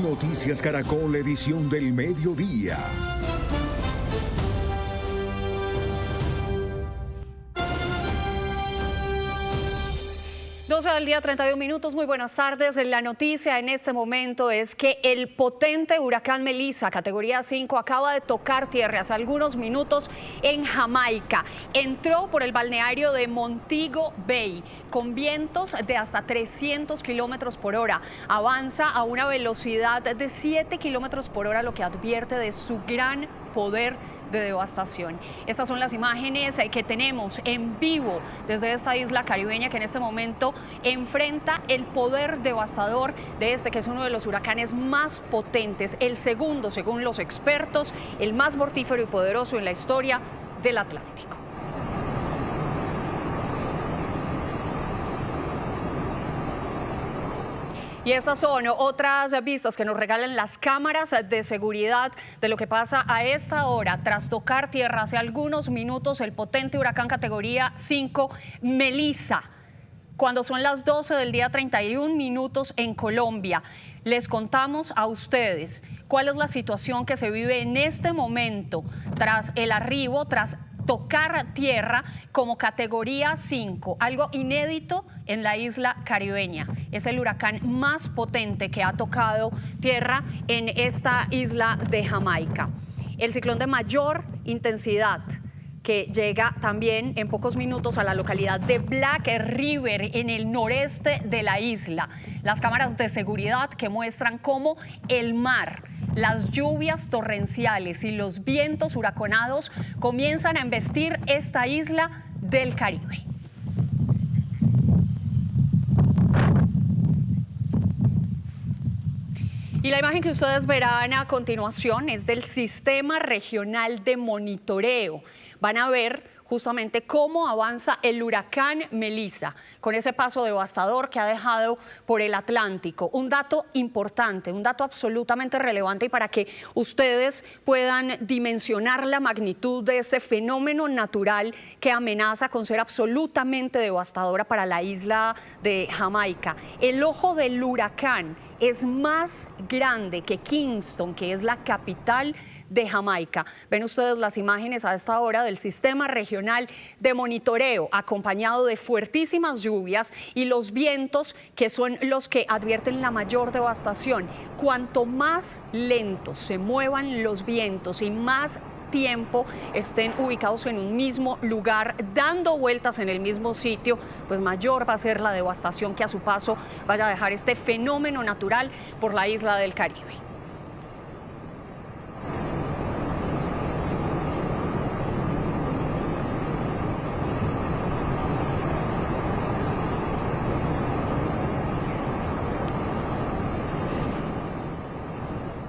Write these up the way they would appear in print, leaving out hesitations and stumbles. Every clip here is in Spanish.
Noticias Caracol, edición del mediodía. 12 del día, 31 minutos. Muy buenas tardes. La noticia en este momento es que el potente huracán Melissa, categoría 5, acaba de tocar tierra hace algunos minutos en Jamaica. Entró por el balneario de Montego Bay con vientos de hasta 300 kilómetros por hora. Avanza a una velocidad de 7 kilómetros por hora, lo que advierte de su gran poder de devastación. Estas son las imágenes que tenemos en vivo desde esta isla caribeña que en este momento enfrenta el poder devastador de este, que es uno de los huracanes más potentes, el segundo, según los expertos, el más mortífero y poderoso en la historia del Atlántico. Y estas son otras vistas que nos regalan las cámaras de seguridad de lo que pasa a esta hora tras tocar tierra hace algunos minutos el potente huracán categoría 5 Melissa, cuando son las 12 del día 31 minutos en Colombia. Les contamos a ustedes cuál es la situación que se vive en este momento tras el arribo, tras tocar tierra como categoría 5, algo inédito en la isla caribeña. Es el huracán más potente que ha tocado tierra en esta isla de Jamaica. El ciclón de mayor intensidad que llega también en pocos minutos a la localidad de Black River, en el noreste de la isla. Las cámaras de seguridad que muestran cómo el mar, las lluvias torrenciales y los vientos huracanados comienzan a embestir esta isla del Caribe. Y la imagen que ustedes verán a continuación es del Sistema Regional de Monitoreo. Van a ver justamente cómo avanza el huracán Melissa con ese paso devastador que ha dejado por el Atlántico. Un dato importante, un dato absolutamente relevante, y para que ustedes puedan dimensionar la magnitud de este fenómeno natural que amenaza con ser absolutamente devastadora para la isla de Jamaica. El ojo del huracán es más grande que Kingston, que es la capital de Jamaica. Ven ustedes las imágenes a esta hora del Sistema Regional de Monitoreo, acompañado de fuertísimas lluvias y los vientos que son los que advierten la mayor devastación. Cuanto más lentos se muevan los vientos y más tiempo estén ubicados en un mismo lugar, dando vueltas en el mismo sitio, pues mayor va a ser la devastación que a su paso vaya a dejar este fenómeno natural por la isla del Caribe.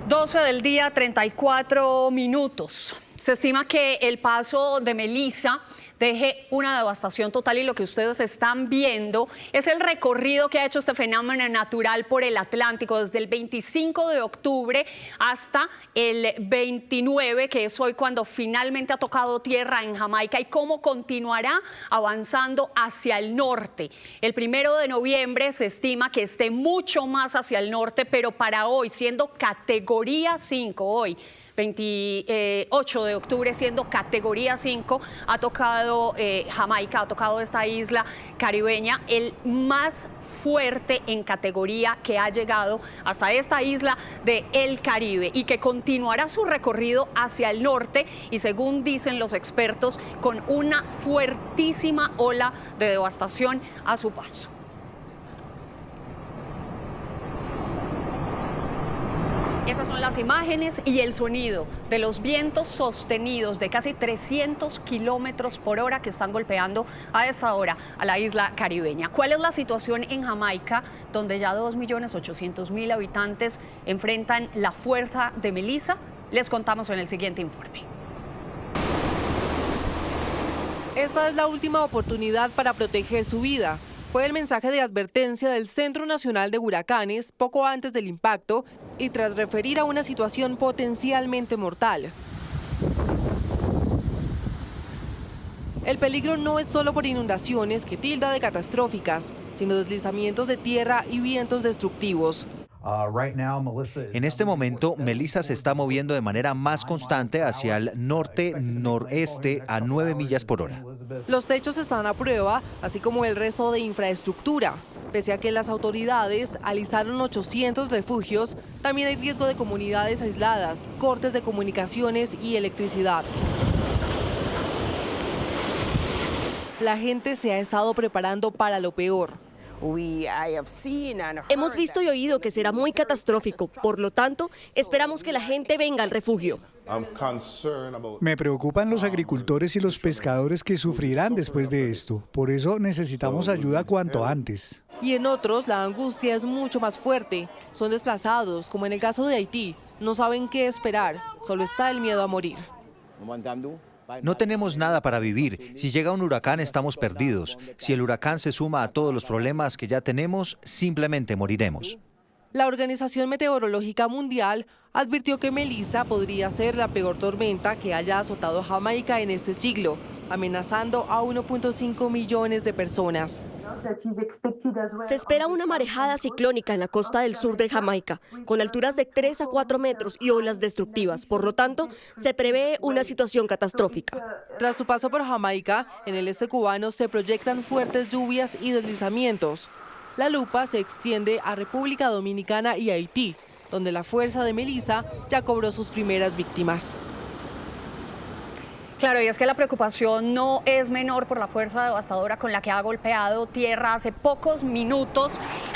Doce del día, 34 minutos. Se estima que el paso de Melissa deje una devastación total, y lo que ustedes están viendo es el recorrido que ha hecho este fenómeno natural por el Atlántico desde el 25 de octubre hasta el 29, que es hoy cuando finalmente ha tocado tierra en Jamaica, y cómo continuará avanzando hacia el norte. El 1 de noviembre se estima que esté mucho más hacia el norte, pero para hoy, siendo categoría 5, hoy 28 de octubre, siendo categoría 5, ha tocado Jamaica, ha tocado esta isla caribeña, el más fuerte en categoría que ha llegado hasta esta isla del Caribe, y que continuará su recorrido hacia el norte, y según dicen los expertos, con una fuertísima ola de devastación a su paso. Esas son las imágenes y el sonido de los vientos sostenidos de casi 300 kilómetros por hora que están golpeando a esta hora a la isla caribeña. ¿Cuál es la situación en Jamaica, donde ya 2.800.000 habitantes enfrentan la fuerza de Melissa? Les contamos en el siguiente informe. Esta es la última oportunidad para proteger su vida. Fue el mensaje de advertencia del Centro Nacional de Huracanes poco antes del impacto y tras referir a una situación potencialmente mortal. El peligro no es solo por inundaciones, que tilda de catastróficas, sino deslizamientos de tierra y vientos destructivos. En este momento, Melissa se está moviendo de manera más constante hacia el norte-noreste a 9 millas por hora. Los techos están a prueba, así como el resto de infraestructura. Pese a que las autoridades alistaron 800 refugios, también hay riesgo de comunidades aisladas, cortes de comunicaciones y electricidad. La gente se ha estado preparando para lo peor. Hemos visto y oído que será muy catastrófico, por lo tanto, esperamos que la gente venga al refugio. Me preocupan los agricultores y los pescadores que sufrirán después de esto. Por eso necesitamos ayuda cuanto antes. Y en otros, la angustia es mucho más fuerte. Son desplazados, como en el caso de Haití. No saben qué esperar, solo está el miedo a morir. No tenemos nada para vivir. Si llega un huracán, estamos perdidos. Si el huracán se suma a todos los problemas que ya tenemos, simplemente moriremos. La Organización Meteorológica Mundial advirtió que Melissa podría ser la peor tormenta que haya azotado Jamaica en este siglo, amenazando a 1.5 millones de personas. Se espera una marejada ciclónica en la costa del sur de Jamaica, con alturas de 3 a 4 metros y olas destructivas. Por lo tanto, se prevé una situación catastrófica. Tras su paso por Jamaica, en el este cubano se proyectan fuertes lluvias y deslizamientos. La lupa se extiende a República Dominicana y Haití, donde la fuerza de Melissa ya cobró sus primeras víctimas. Claro, y es que la preocupación no es menor por la fuerza devastadora con la que ha golpeado tierra hace pocos minutos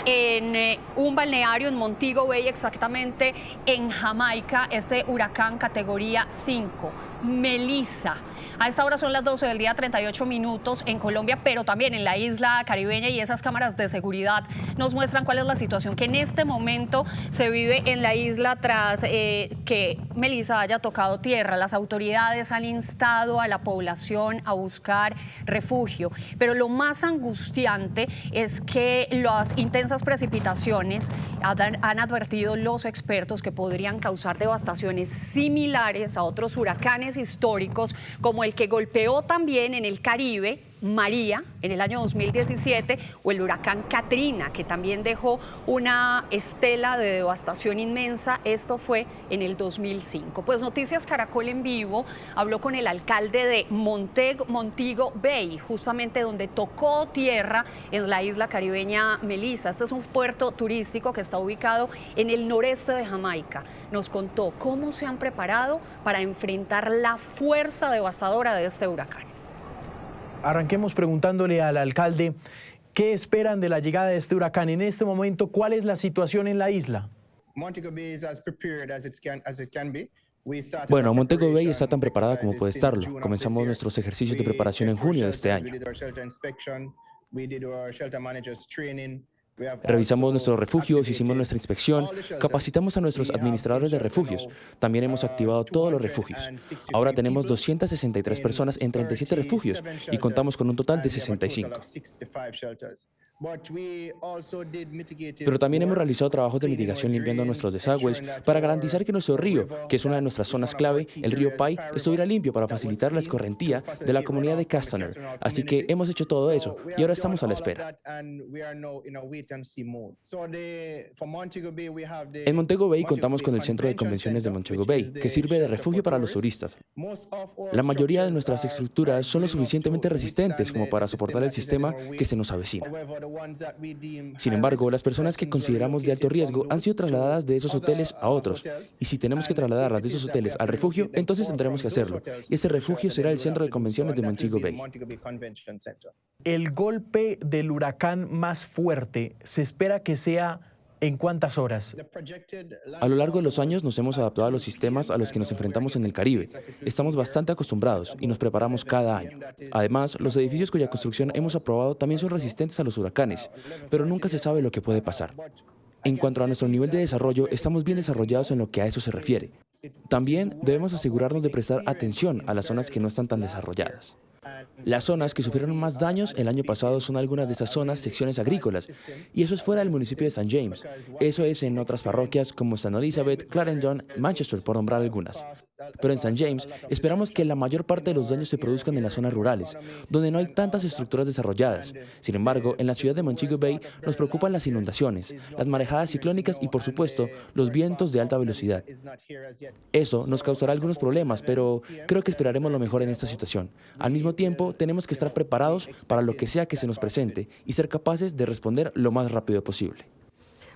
en un balneario en Montego Bay, exactamente en Jamaica, este huracán categoría 5, Melissa. A esta hora son las 12 del día, 38 minutos en Colombia, pero también en la isla caribeña, y esas cámaras de seguridad nos muestran cuál es la situación que en este momento se vive en la isla tras que Melissa haya tocado tierra. Las autoridades han instado a la población a buscar refugio, pero lo más angustiante es que las intensas precipitaciones han advertido los expertos que podrían causar devastaciones similares a otros huracanes históricos como el que golpeó también en el Caribe, María, en el año 2017, o el huracán Katrina, que también dejó una estela de devastación inmensa. Esto fue en el 2005. Pues Noticias Caracol en vivo habló con el alcalde de Montego Bay, justamente donde tocó tierra en la isla caribeña Melissa. Este es un puerto turístico que está ubicado en el noreste de Jamaica. Nos contó cómo se han preparado para enfrentar la fuerza devastadora de este huracán. Arranquemos preguntándole al alcalde qué esperan de la llegada de este huracán. En este momento, ¿cuál es la situación en la isla? Bueno, Montego Bay está tan preparada como puede estarlo. Comenzamos nuestros ejercicios de preparación en junio de este año. Revisamos nuestros refugios, hicimos nuestra inspección, capacitamos a nuestros administradores de refugios. También hemos activado todos los refugios. Ahora tenemos 263 personas en 37 refugios y contamos con un total de 65. Pero también hemos realizado trabajos de mitigación limpiando nuestros desagües para garantizar que nuestro río, que es una de nuestras zonas clave, el río Pai, estuviera limpio para facilitar la escorrentía de la comunidad de Castaner. Así que hemos hecho todo eso y ahora estamos a la espera. En Montego Bay contamos con el Centro de Convenciones de Montego Bay, que sirve de refugio para los turistas. La mayoría de nuestras estructuras son lo suficientemente resistentes como para soportar el sistema que se nos avecina. Sin embargo, las personas que consideramos de alto riesgo han sido trasladadas de esos hoteles a otros. Y si tenemos que trasladarlas de esos hoteles al refugio, entonces tendremos que hacerlo. Y ese refugio será el Centro de Convenciones de Montego Bay. El golpe del huracán más fuerte, ¿se espera que sea en cuántas horas? A lo largo de los años nos hemos adaptado a los sistemas a los que nos enfrentamos en el Caribe. Estamos bastante acostumbrados y nos preparamos cada año. Además, los edificios cuya construcción hemos aprobado también son resistentes a los huracanes, pero nunca se sabe lo que puede pasar. En cuanto a nuestro nivel de desarrollo, estamos bien desarrollados en lo que a eso se refiere. También debemos asegurarnos de prestar atención a las zonas que no están tan desarrolladas. Las zonas que sufrieron más daños el año pasado son algunas de esas zonas, secciones agrícolas, y eso es fuera del municipio de St. James. Eso es en otras parroquias como St. Elizabeth, Clarendon, Manchester, por nombrar algunas. Pero en St. James esperamos que la mayor parte de los daños se produzcan en las zonas rurales, donde no hay tantas estructuras desarrolladas. Sin embargo, en la ciudad de Montego Bay nos preocupan las inundaciones, las marejadas ciclónicas y, por supuesto, los vientos de alta velocidad. Eso nos causará algunos problemas, pero creo que esperaremos lo mejor en esta situación. Al mismo tiempo, tenemos que estar preparados para lo que sea que se nos presente y ser capaces de responder lo más rápido posible.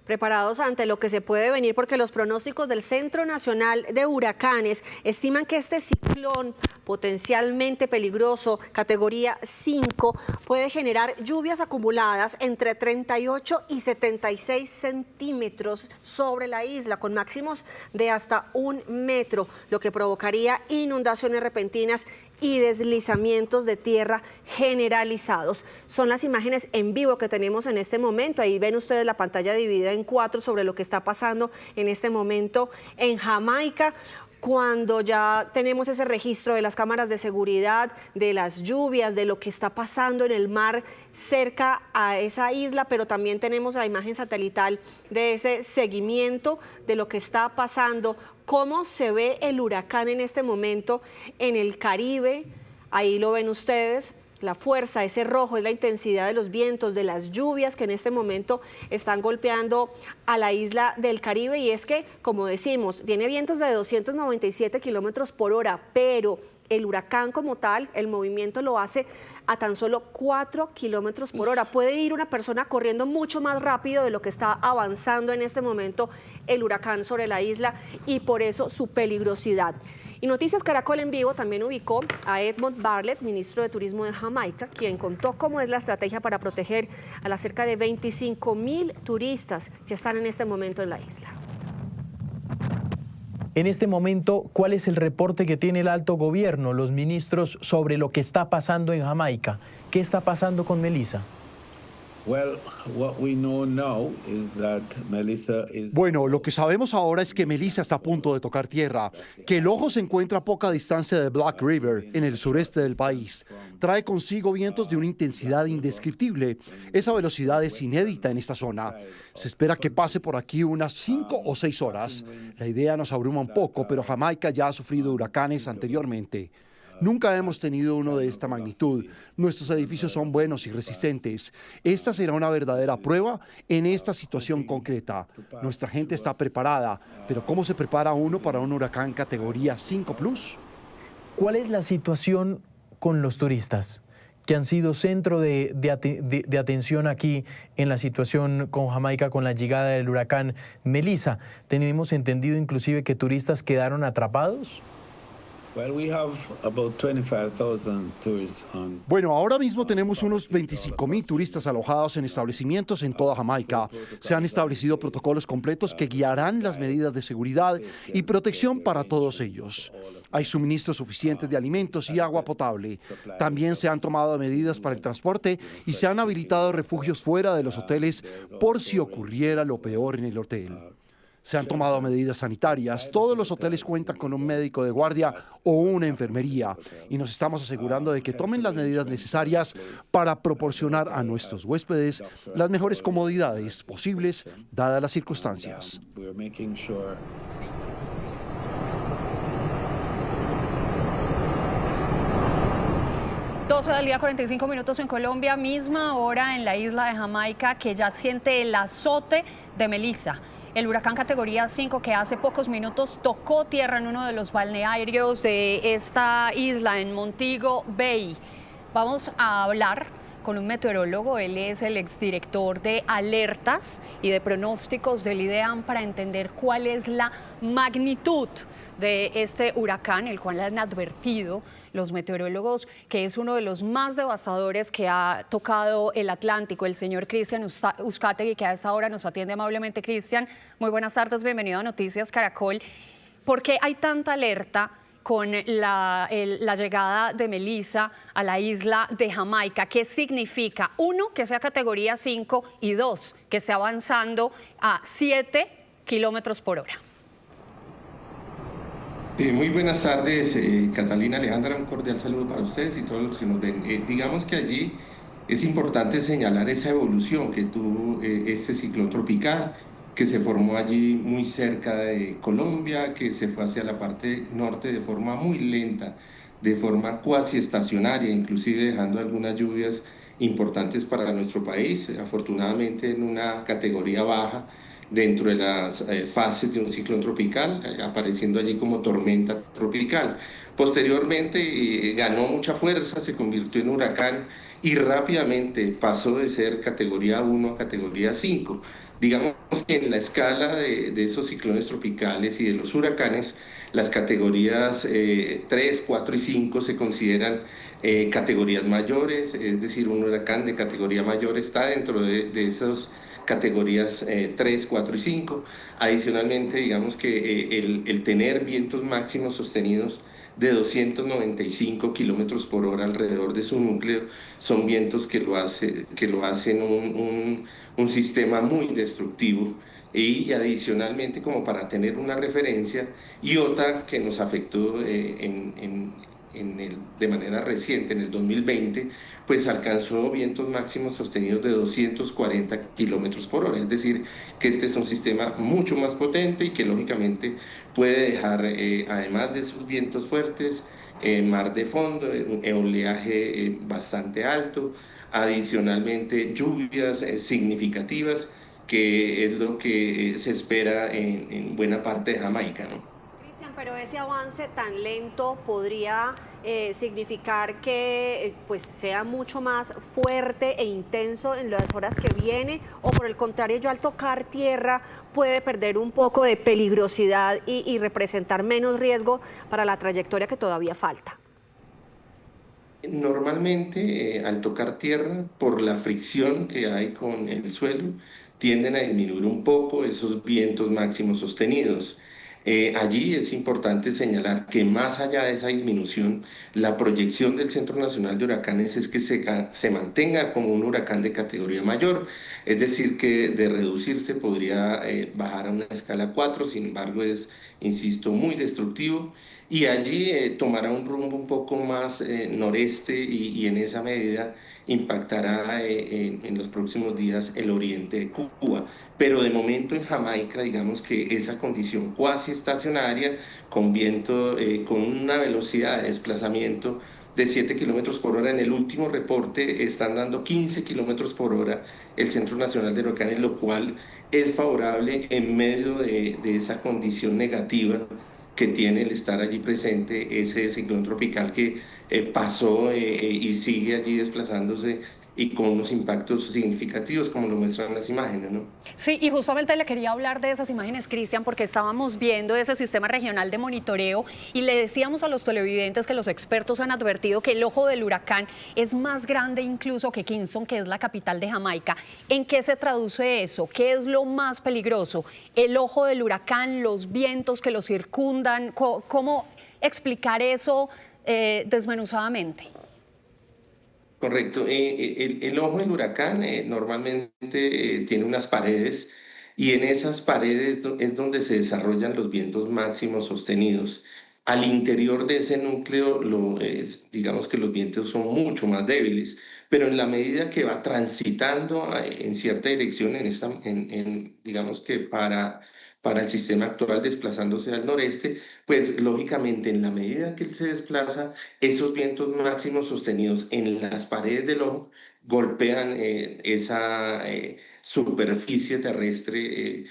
Preparados ante lo que se puede venir, porque los pronósticos del Centro Nacional de Huracanes estiman que este ciclón potencialmente peligroso, categoría 5, puede generar lluvias acumuladas entre 38 y 76 centímetros sobre la isla, con máximos de hasta 1 metro, lo que provocaría inundaciones repentinas y deslizamientos de tierra generalizados. Son las imágenes en vivo que tenemos en este momento. Ahí ven ustedes la pantalla dividida en 4 sobre lo que está pasando en este momento en Jamaica, cuando ya tenemos ese registro de las cámaras de seguridad, de las lluvias, de lo que está pasando en el mar cerca a esa isla, pero también tenemos la imagen satelital de ese seguimiento de lo que está pasando, cómo se ve el huracán en este momento en el Caribe. Ahí lo ven ustedes. La fuerza, ese rojo, es la intensidad de los vientos, de las lluvias que en este momento están golpeando a la isla del Caribe. Y es que, como decimos, tiene vientos de 297 kilómetros por hora, pero el huracán como tal, el movimiento lo hace a tan solo 4 kilómetros por hora. Puede ir una persona corriendo mucho más rápido de lo que está avanzando en este momento el huracán sobre la isla, y por eso su peligrosidad. Y Noticias Caracol en vivo también ubicó a Edmund Bartlett, ministro de Turismo de Jamaica, quien contó cómo es la estrategia para proteger a las cerca de 25.000 turistas que están en este momento en la isla. En este momento, ¿cuál es el reporte que tiene el alto gobierno, los ministros, sobre lo que está pasando en Jamaica? ¿Qué está pasando con Melissa? Bueno, lo que sabemos ahora es que Melissa está a punto de tocar tierra, que el ojo se encuentra a poca distancia de Black River, en el sureste del país. Trae consigo vientos de una intensidad indescriptible. Esa velocidad es inédita en esta zona. Se espera que pase por aquí unas 5 o 6 horas. La idea nos abruma un poco, pero Jamaica ya ha sufrido huracanes anteriormente. Nunca hemos tenido uno de esta magnitud. Nuestros edificios son buenos y resistentes. Esta será una verdadera prueba en esta situación concreta. Nuestra gente está preparada, pero ¿cómo se prepara uno para un huracán categoría 5+? ¿Cuál es la situación con los turistas que han sido centro de atención aquí en la situación con Jamaica con la llegada del huracán Melissa? Tenemos entendido inclusive que turistas quedaron atrapados. Bueno, ahora mismo tenemos unos 25.000 turistas alojados en establecimientos en toda Jamaica. Se han establecido protocolos completos que guiarán las medidas de seguridad y protección para todos ellos. Hay suministros suficientes de alimentos y agua potable. También se han tomado medidas para el transporte y se han habilitado refugios fuera de los hoteles por si ocurriera lo peor en el hotel. Se han tomado medidas sanitarias. Todos los hoteles cuentan con un médico de guardia o una enfermería, y nos estamos asegurando de que tomen las medidas necesarias para proporcionar a nuestros huéspedes las mejores comodidades posibles, dadas las circunstancias. 12 del día, 45 minutos en Colombia, misma hora en la isla de Jamaica, que ya siente el azote de Melissa. El huracán categoría 5 que hace pocos minutos tocó tierra en uno de los balnearios de esta isla, en Montego Bay. Vamos a hablar con un meteorólogo. Él es el exdirector de alertas y de pronósticos del IDEAM, para entender cuál es la magnitud de este huracán, el cual han advertido los meteorólogos que es uno de los más devastadores que ha tocado el Atlántico. El señor Cristian Uzcategui, que a esta hora nos atiende amablemente. Cristian, muy buenas tardes, bienvenido a Noticias Caracol. ¿Por qué hay tanta alerta con la llegada de Melissa a la isla de Jamaica? ¿Qué significa? 1, que sea categoría 5, y 2, que esté avanzando a 7 kilómetros por hora. Muy buenas tardes, Catalina, Alejandra, un cordial saludo para ustedes y todos los que nos ven. Digamos que allí es importante señalar esa evolución que tuvo este ciclón tropical. que se formó allí muy cerca de Colombia, que se fue hacia la parte norte de forma muy lenta, de forma cuasi estacionaria, inclusive dejando algunas lluvias importantes para nuestro país, afortunadamente en una categoría baja dentro de las fases de un ciclón tropical, apareciendo allí como tormenta tropical. Posteriormente ganó mucha fuerza, se convirtió en huracán y rápidamente pasó de ser categoría 1 a categoría 5. Digamos que en la escala de esos ciclones tropicales y de los huracanes, las categorías 3, 4 y 5 se consideran categorías mayores, es decir, un huracán de categoría mayor está dentro de esas categorías 3, 4 y 5. Adicionalmente, digamos que el tener vientos máximos sostenidos de 295 kilómetros por hora alrededor de su núcleo son vientos que lo hacen un sistema muy destructivo. Y adicionalmente, como para tener una referencia, Iota, que nos afectó de manera reciente, en el 2020, pues alcanzó vientos máximos sostenidos de 240 kilómetros por hora. Es decir, que este es un sistema mucho más potente y que lógicamente puede dejar, además de sus vientos fuertes, mar de fondo, oleaje bastante alto, adicionalmente lluvias significativas, que es lo que se espera en buena parte de Jamaica, ¿no? Pero ese avance tan lento podría significar que pues sea mucho más fuerte e intenso en las horas que viene, o por el contrario, ya al tocar tierra puede perder un poco de peligrosidad y representar menos riesgo para la trayectoria que todavía falta. Normalmente, al tocar tierra, por la fricción que hay con el suelo, tienden a disminuir un poco esos vientos máximos sostenidos. Allí es importante señalar que más allá de esa disminución, la proyección del Centro Nacional de Huracanes es que se mantenga como un huracán de categoría mayor, es decir, que de reducirse podría bajar a una escala 4, sin embargo es, insisto, muy destructivo, y allí tomará un rumbo un poco más noreste y en esa medida impactará en los próximos días el oriente de Cuba. Pero de momento en Jamaica, digamos que esa condición cuasi estacionaria, con viento, con una velocidad de desplazamiento de 7 kilómetros por hora, en el último reporte están dando 15 kilómetros por hora el Centro Nacional de Huracanes, lo cual es favorable en medio de esa condición negativa que tiene el estar allí presente ese ciclón tropical que pasó y sigue allí desplazándose y con unos impactos significativos, como lo muestran las imágenes, ¿no? Sí, y justamente le quería hablar de esas imágenes, Cristian, porque estábamos viendo ese sistema regional de monitoreo y le decíamos a los televidentes que los expertos han advertido que el ojo del huracán es más grande incluso que Kingston, que es la capital de Jamaica. ¿En qué se traduce eso? ¿Qué es lo más peligroso? ¿El ojo del huracán, los vientos que lo circundan? ¿Cómo explicar eso desmenuzadamente? Correcto. El ojo del huracán normalmente tiene unas paredes y en esas paredes es donde se desarrollan los vientos máximos sostenidos. Al interior de ese núcleo, digamos que los vientos son mucho más débiles, pero en la medida que va transitando en cierta dirección, digamos que para el sistema actual desplazándose al noreste, pues lógicamente en la medida que él se desplaza, esos vientos máximos sostenidos en las paredes del ojo golpean esa superficie terrestre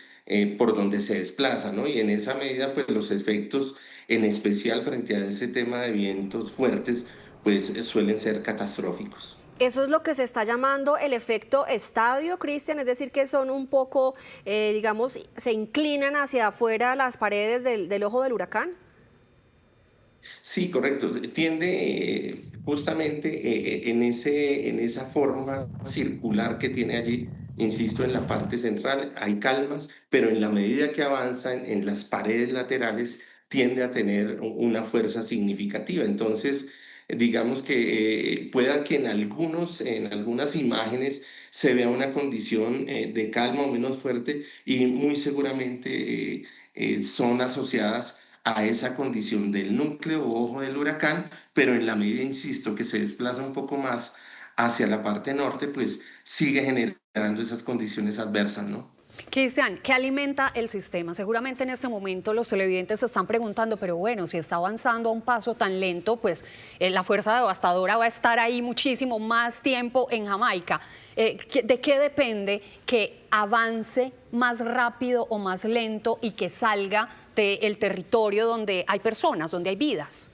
por donde se desplaza, ¿no? Y en esa medida, pues los efectos, en especial frente a ese tema de vientos fuertes, pues suelen ser catastróficos. Eso es lo que se está llamando el efecto estadio, Cristian, es decir, que son un poco, digamos, se inclinan hacia afuera las paredes del ojo del huracán. Sí, correcto. Tiende justamente en esa forma circular que tiene allí, insisto, en la parte central hay calmas, pero en la medida que avanzan en las paredes laterales tiende a tener una fuerza significativa. Entonces, digamos que pueda que en algunas imágenes se vea una condición de calma o menos fuerte y muy seguramente son asociadas a esa condición del núcleo o ojo del huracán, pero en la medida, insisto, que se desplaza un poco más hacia la parte norte, pues sigue generando esas condiciones adversas, ¿no? Cristian, ¿qué alimenta el sistema? Seguramente en este momento los televidentes se están preguntando, pero bueno, si está avanzando a un paso tan lento, pues la fuerza devastadora va a estar ahí muchísimo más tiempo en Jamaica. ¿De qué depende que avance más rápido o más lento y que salga del territorio donde hay personas, donde hay vidas?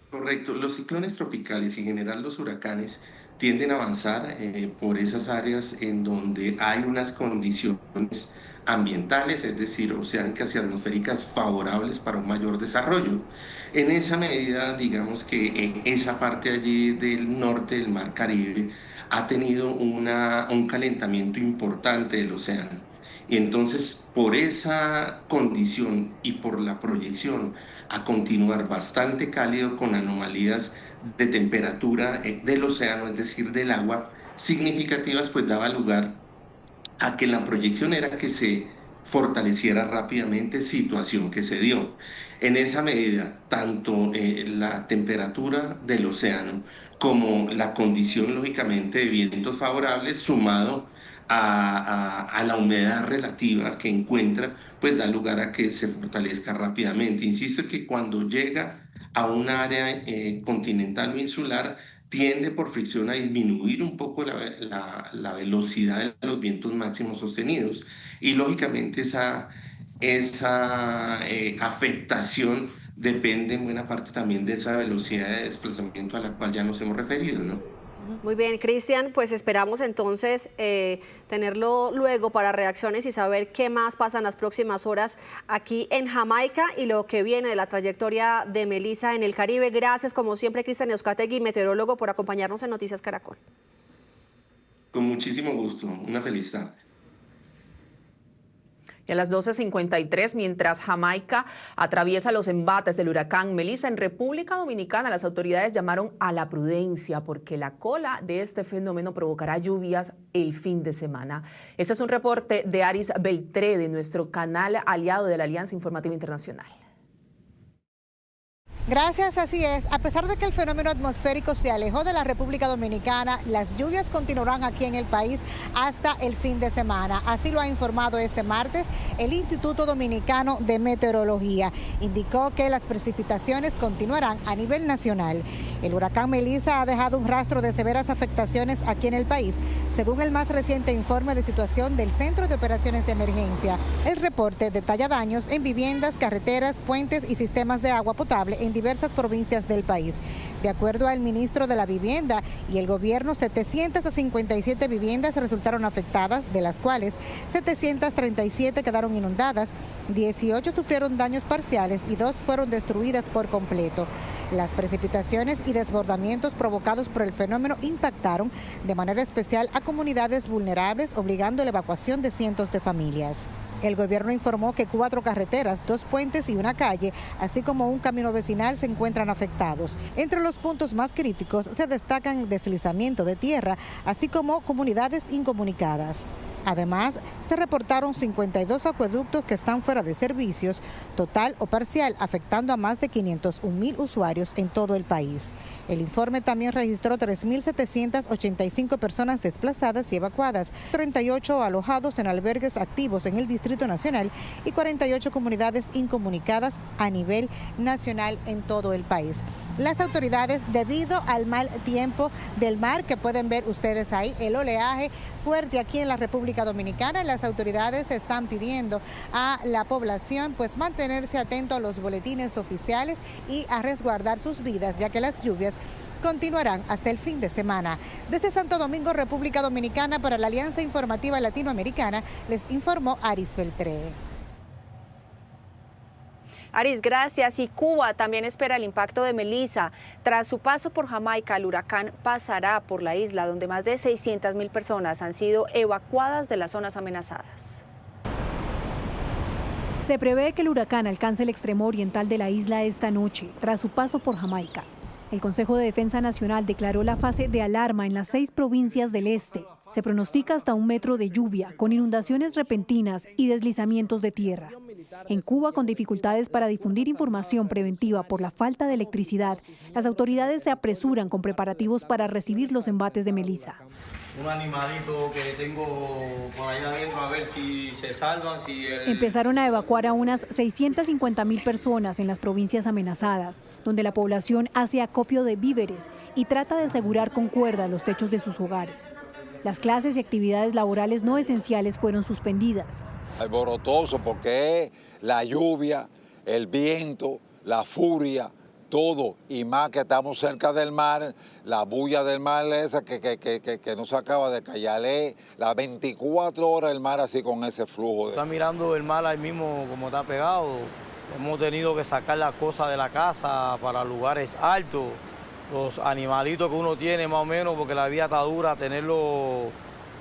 Correcto, los ciclones tropicales y en general los huracanes tienden a avanzar por esas áreas en donde hay unas condiciones ambientales, es decir, oceánicas y atmosféricas favorables para un mayor desarrollo. En esa medida, digamos que en esa parte allí del norte del Mar Caribe ha tenido un calentamiento importante del océano. Y entonces, por esa condición y por la proyección a continuar bastante cálido con anomalías de temperatura del océano, es decir, del agua, significativas, pues daba lugar a que la proyección era que se fortaleciera rápidamente, situación que se dio. En esa medida, tanto la temperatura del océano como la condición, lógicamente, de vientos favorables, sumado a la humedad relativa que encuentra, pues da lugar a que se fortalezca rápidamente. Insisto que cuando llega a un área continental o insular, tiende por fricción a disminuir un poco la velocidad de los vientos máximos sostenidos. Y lógicamente esa afectación depende en buena parte también de esa velocidad de desplazamiento a la cual ya nos hemos referido, ¿no? Muy bien, Cristian, pues esperamos entonces tenerlo luego para reacciones y saber qué más pasa en las próximas horas aquí en Jamaica y lo que viene de la trayectoria de Melissa en el Caribe. Gracias, como siempre, Cristian Euskategui, meteorólogo, por acompañarnos en Noticias Caracol. Con muchísimo gusto, una feliz tarde. Y a las 12:53, mientras Jamaica atraviesa los embates del huracán Melissa, en República Dominicana las autoridades llamaron a la prudencia porque la cola de este fenómeno provocará lluvias el fin de semana. Este es un reporte de Aris Beltré de nuestro canal aliado de la Alianza Informativa Internacional. Gracias, así es. A pesar de que el fenómeno atmosférico se alejó de la República Dominicana, las lluvias continuarán aquí en el país hasta el fin de semana. Así lo ha informado este martes el Instituto Dominicano de Meteorología. Indicó que las precipitaciones continuarán a nivel nacional. El huracán Melissa ha dejado un rastro de severas afectaciones aquí en el país, según el más reciente informe de situación del Centro de Operaciones de Emergencia. El reporte detalla daños en viviendas, carreteras, puentes y sistemas de agua potable en diversas provincias del país. De acuerdo al ministro de la Vivienda y el gobierno, 757 viviendas resultaron afectadas, de las cuales 737 quedaron inundadas, 18 sufrieron daños parciales y 2 fueron destruidas por completo. Las precipitaciones y desbordamientos provocados por el fenómeno impactaron de manera especial a comunidades vulnerables, obligando a la evacuación de cientos de familias. El gobierno informó que 4 carreteras, 2 puentes y una calle, así como un camino vecinal, se encuentran afectados. Entre los puntos más críticos se destacan deslizamiento de tierra, así como comunidades incomunicadas. Además, se reportaron 52 acueductos que están fuera de servicios, total o parcial, afectando a más de 501,000 usuarios en todo el país. El informe también registró 3.785 personas desplazadas y evacuadas, 38 alojados en albergues activos en el Distrito Nacional y 48 comunidades incomunicadas a nivel nacional en todo el país. Las autoridades, debido al mal tiempo del mar que pueden ver ustedes ahí, el oleaje fuerte aquí en la República Dominicana, las autoridades están pidiendo a la población pues mantenerse atento a los boletines oficiales y a resguardar sus vidas, ya que las lluvias continuarán hasta el fin de semana. Desde Santo Domingo, República Dominicana, para la Alianza Informativa Latinoamericana, les informó Aris Beltré. Aris, gracias. Y Cuba también espera el impacto de Melissa. Tras su paso por Jamaica, el huracán pasará por la isla, donde más de 600,000 personas han sido evacuadas de las zonas amenazadas. Se prevé que el huracán alcance el extremo oriental de la isla esta noche, tras su paso por Jamaica. El Consejo de Defensa Nacional declaró la fase de alarma en las 6 provincias del este. Se pronostica hasta 1 metro de lluvia, con inundaciones repentinas y deslizamientos de tierra. En Cuba, con dificultades para difundir información preventiva por la falta de electricidad, las autoridades se apresuran con preparativos para recibir los embates de Melissa. Un animalito que tengo por ahí adentro, a ver si se salvan. Empezaron a evacuar a unas 650.000 personas en las provincias amenazadas, donde la población hace acopio de víveres y trata de asegurar con cuerda los techos de sus hogares. Las clases y actividades laborales no esenciales fueron suspendidas. Alborotoso porque es la lluvia, el viento, la furia, todo, y más que estamos cerca del mar, la bulla del mar esa que no se acaba de callar, las 24 horas el mar así con ese flujo. Está mirando el mar ahí mismo como está pegado. Hemos tenido que sacar las cosas de la casa para lugares altos, los animalitos que uno tiene más o menos, porque la vida está dura, tenerlo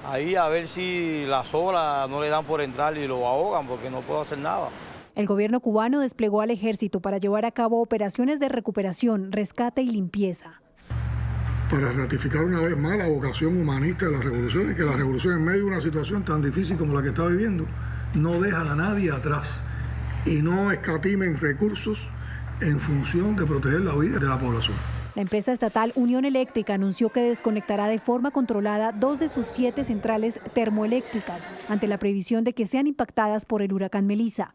ahí a ver si las olas no le dan por entrar y lo ahogan, porque no puedo hacer nada. El gobierno cubano desplegó al ejército para llevar a cabo operaciones de recuperación, rescate y limpieza. Para ratificar una vez más la vocación humanista de la revolución y que la revolución en medio de una situación tan difícil como la que está viviendo no deja a nadie atrás y no escatimen recursos en función de proteger la vida de la población. La empresa estatal Unión Eléctrica anunció que desconectará de forma controlada 2 de sus 7 centrales termoeléctricas ante la previsión de que sean impactadas por el huracán Melissa,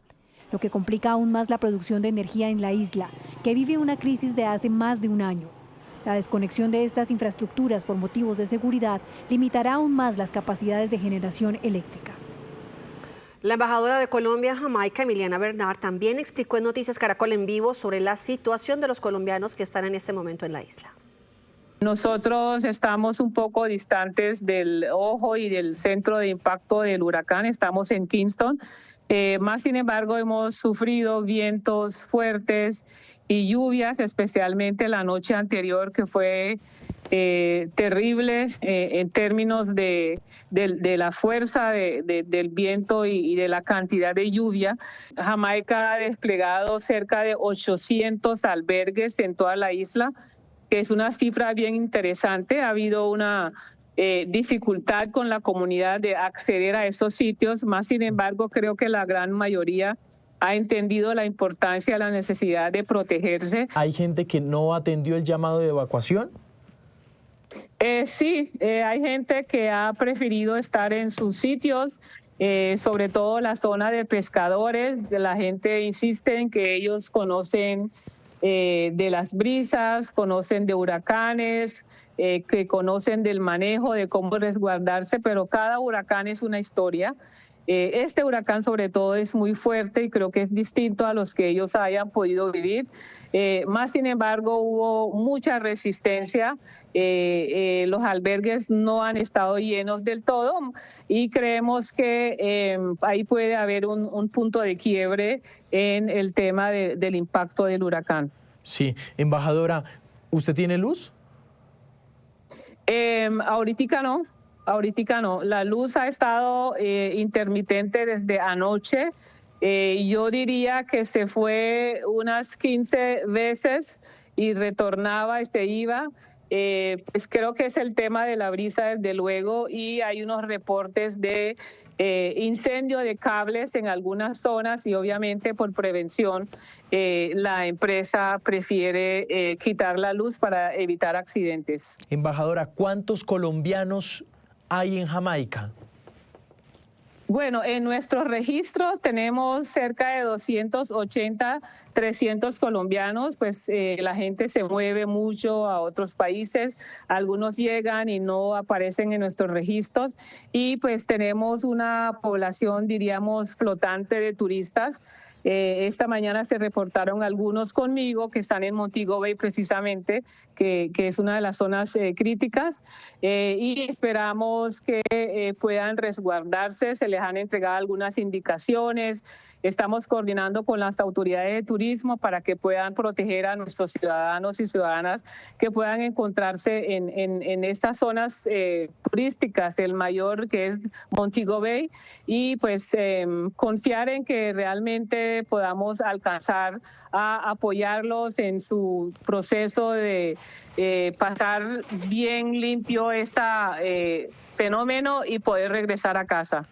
lo que complica aún más la producción de energía en la isla, que vive una crisis de hace más de un año. La desconexión de estas infraestructuras por motivos de seguridad limitará aún más las capacidades de generación eléctrica. La embajadora de Colombia en Jamaica, Emiliana Bernard, también explicó en Noticias Caracol en vivo sobre la situación de los colombianos que están en este momento en la isla. Nosotros estamos un poco distantes del ojo y del centro de impacto del huracán, estamos en Kingston. Más sin embargo, hemos sufrido vientos fuertes y lluvias, especialmente la noche anterior, que fue terrible en términos de la fuerza del viento y de la cantidad de lluvia. Jamaica ha desplegado cerca de 800 albergues en toda la isla, que es una cifra bien interesante. Ha habido una dificultad con la comunidad de acceder a esos sitios, más sin embargo creo que la gran mayoría ha entendido la importancia, la necesidad de protegerse. ¿Hay gente que no atendió el llamado de evacuación? Sí, hay gente que ha preferido estar en sus sitios, sobre todo la zona de pescadores. La gente insiste en que ellos conocen de las brisas, conocen de huracanes, que conocen del manejo, de cómo resguardarse, pero cada huracán es una historia. Este huracán sobre todo es muy fuerte y creo que es distinto a los que ellos hayan podido vivir. Más sin embargo, hubo mucha resistencia. Los albergues no han estado llenos del todo y creemos que ahí puede haber un punto de quiebre en el tema del impacto del huracán. Sí, embajadora, ¿usted tiene luz? Ahorita no. Ahorita no, la luz ha estado intermitente desde anoche. Yo diría que se fue unas 15 veces y retornaba, iba. Pues creo que es el tema de la brisa, desde luego, y hay unos reportes de incendio de cables en algunas zonas y obviamente por prevención la empresa prefiere quitar la luz para evitar accidentes. Embajadora, ¿cuántos colombianos hay en Jamaica? Bueno, en nuestros registros tenemos cerca de 280, 300 colombianos, pues la gente se mueve mucho a otros países, algunos llegan y no aparecen en nuestros registros y pues tenemos una población, diríamos, flotante de turistas. Esta mañana se reportaron algunos conmigo que están en Montego Bay precisamente, que es una de las zonas críticas y esperamos que puedan resguardarse. Se les han entregado algunas indicaciones. Estamos coordinando con las autoridades de turismo para que puedan proteger a nuestros ciudadanos y ciudadanas que puedan encontrarse en estas zonas turísticas, el mayor que es Montego Bay, y pues confiar en que realmente podamos alcanzar a apoyarlos en su proceso de pasar bien limpio este fenómeno y poder regresar a casa.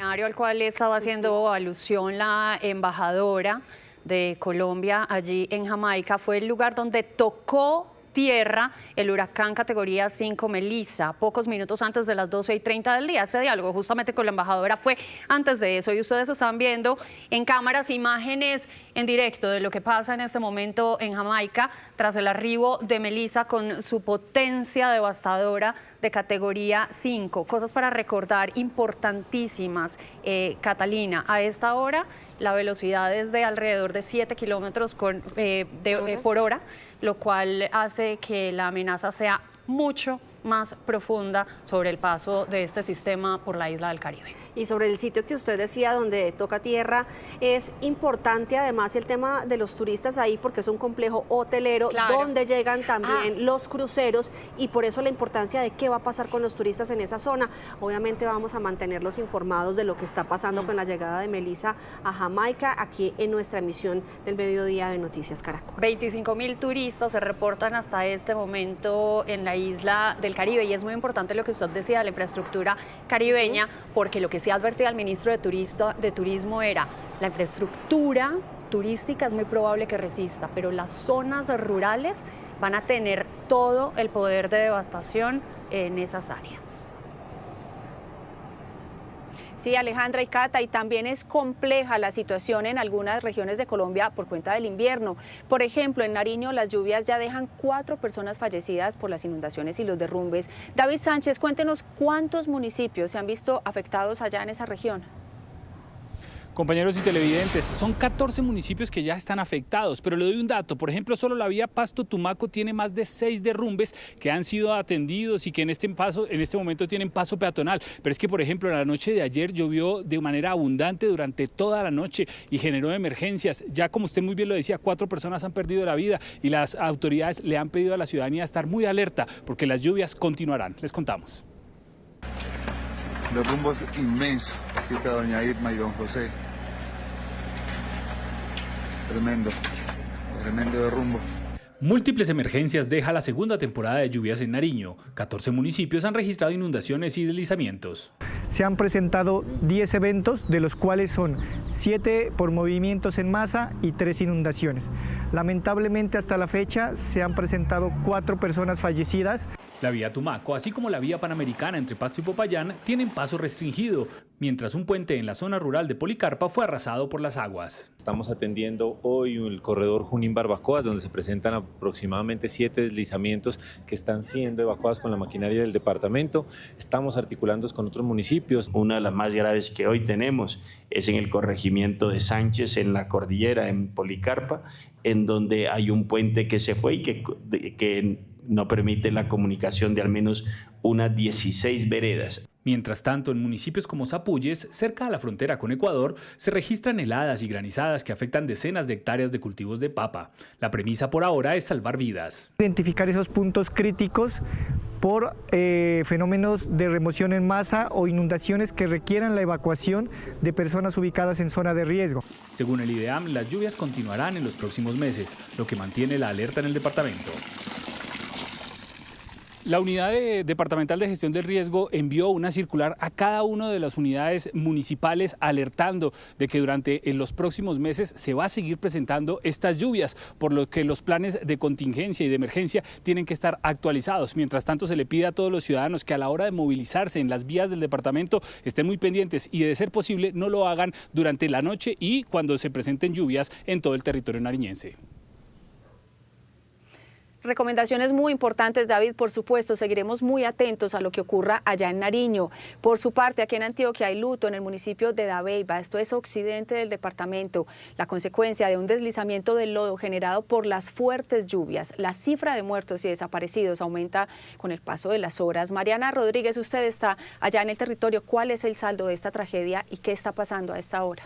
Al cual estaba haciendo alusión la embajadora de Colombia allí en Jamaica fue el lugar donde tocó tierra el huracán categoría 5 Melissa, pocos minutos antes de las 12:30 del día. Este diálogo justamente con la embajadora fue antes de eso y ustedes están viendo en cámaras imágenes en directo de lo que pasa en este momento en Jamaica tras el arribo de Melissa con su potencia devastadora de categoría 5. Cosas para recordar importantísimas, Catalina. A esta hora la velocidad es de alrededor de 7 kilómetros por hora, lo cual hace que la amenaza sea mucho más profunda sobre el paso de este sistema por la isla del Caribe. Y sobre el sitio que usted decía donde toca tierra, es importante además el tema de los turistas ahí porque es un complejo hotelero donde llegan también los cruceros y por eso la importancia de qué va a pasar con los turistas en esa zona. Obviamente vamos a mantenerlos informados de lo que está pasando con la llegada de Melissa a Jamaica aquí en nuestra emisión del mediodía de Noticias Caracol. 25.000 turistas se reportan hasta este momento en la isla del Caribe y es muy importante lo que usted decía de la infraestructura caribeña porque lo que sí advertía al ministro de Turismo era la infraestructura turística es muy probable que resista, pero las zonas rurales van a tener todo el poder de devastación en esas áreas. Sí, Alejandra y Cata, y también es compleja la situación en algunas regiones de Colombia por cuenta del invierno. Por ejemplo, en Nariño las lluvias ya dejan 4 personas fallecidas por las inundaciones y los derrumbes. David Sánchez, cuéntenos cuántos municipios se han visto afectados allá en esa región. Compañeros y televidentes, son 14 municipios que ya están afectados, pero le doy un dato. Por ejemplo, solo la vía Pasto-Tumaco tiene más de 6 derrumbes que han sido atendidos y que en este momento tienen paso peatonal. Pero es que, por ejemplo, la noche de ayer llovió de manera abundante durante toda la noche y generó emergencias. Ya como usted muy bien lo decía, 4 personas han perdido la vida y las autoridades le han pedido a la ciudadanía estar muy alerta porque las lluvias continuarán. Les contamos. Derrumbos inmensos. Aquí está doña Irma y don José. Tremendo derrumbo. Múltiples emergencias deja la segunda temporada de lluvias en Nariño. 14 municipios han registrado inundaciones y deslizamientos. Se han presentado 10 eventos, de los cuales son 7 por movimientos en masa y 3 inundaciones. Lamentablemente hasta la fecha se han presentado 4 personas fallecidas. La vía Tumaco, así como la vía Panamericana entre Pasto y Popayán, tienen paso restringido, mientras un puente en la zona rural de Policarpa fue arrasado por las aguas. Estamos atendiendo hoy el corredor Junín-Barbacoas, donde se presentan aproximadamente 7 deslizamientos que están siendo evacuados con la maquinaria del departamento. Estamos articulando con otros municipios. Una de las más graves que hoy tenemos es en el corregimiento de Sánchez, en la cordillera, en Policarpa, en donde hay un puente que se fue y que no permite la comunicación de al menos unas 16 veredas. Mientras tanto, en municipios como Zapuyes, cerca a la frontera con Ecuador, se registran heladas y granizadas que afectan decenas de hectáreas de cultivos de papa. La premisa por ahora es salvar vidas. Identificar esos puntos críticos por fenómenos de remoción en masa o inundaciones que requieran la evacuación de personas ubicadas en zona de riesgo. Según el IDEAM, las lluvias continuarán en los próximos meses, lo que mantiene la alerta en el departamento. La Unidad Departamental de Gestión del Riesgo envió una circular a cada una de las unidades municipales alertando de que en los próximos meses se va a seguir presentando estas lluvias, por lo que los planes de contingencia y de emergencia tienen que estar actualizados. Mientras tanto, se le pide a todos los ciudadanos que a la hora de movilizarse en las vías del departamento estén muy pendientes y, de ser posible, no lo hagan durante la noche y cuando se presenten lluvias en todo el territorio nariñense. Recomendaciones muy importantes, David. Por supuesto, seguiremos muy atentos a lo que ocurra allá en Nariño. Por su parte, aquí en Antioquia hay luto en el municipio de Dabeiba. Esto es occidente del departamento. La consecuencia de un deslizamiento del lodo generado por las fuertes lluvias. La cifra de muertos y desaparecidos aumenta con el paso de las horas. Mariana Rodríguez, usted está allá en el territorio. ¿Cuál es el saldo de esta tragedia y qué está pasando a esta hora?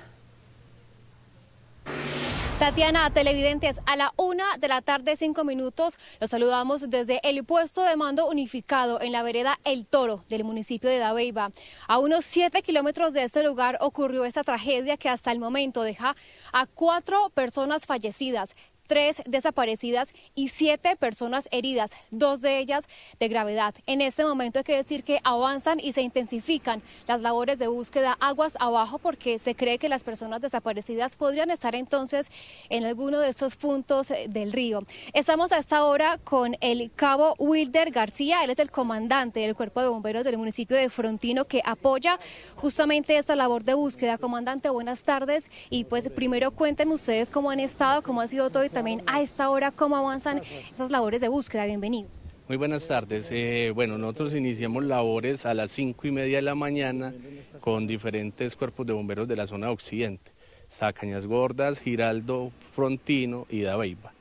Tatiana, televidentes, a la 1:05 p.m, los saludamos desde el puesto de mando unificado en la vereda El Toro del municipio de Dabeiba. A unos 7 kilómetros de este lugar ocurrió esta tragedia que hasta el momento deja a 4 personas fallecidas, 3 desaparecidas y 7 personas heridas, 2 de ellas de gravedad. En este momento hay que decir que avanzan y se intensifican las labores de búsqueda aguas abajo porque se cree que las personas desaparecidas podrían estar entonces en alguno de estos puntos del río. Estamos a esta hora con el cabo Wilder García, él es el comandante del Cuerpo de Bomberos del municipio de Frontino que apoya justamente esta labor de búsqueda. Comandante, buenas tardes y pues primero cuéntenme ustedes cómo han estado, cómo ha sido todo y también a esta hora cómo avanzan esas labores de búsqueda. Bienvenido. Muy buenas tardes. Bueno, nosotros iniciamos labores a las 5:30 de la mañana con diferentes cuerpos de bomberos de la zona occidente, Cañas Gordas, Giraldo, Frontino y Dabeiba.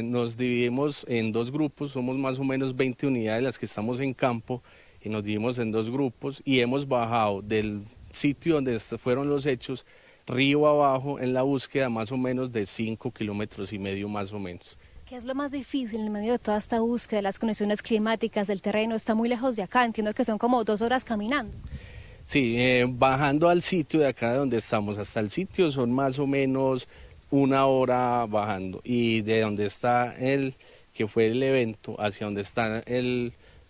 Nos dividimos en 2 grupos, somos más o menos 20 unidades las que estamos en campo y nos dividimos en 2 grupos y hemos bajado del sitio donde fueron los hechos río abajo en la búsqueda más o menos de 5,5 kilómetros más o menos. ¿Qué es lo más difícil en medio de toda esta búsqueda? Las condiciones climáticas del terreno está muy lejos de acá, entiendo que son como 2 horas caminando. Sí, bajando al sitio de acá donde estamos hasta el sitio son más o menos 1 hora bajando y de donde está que fue el evento hacia donde están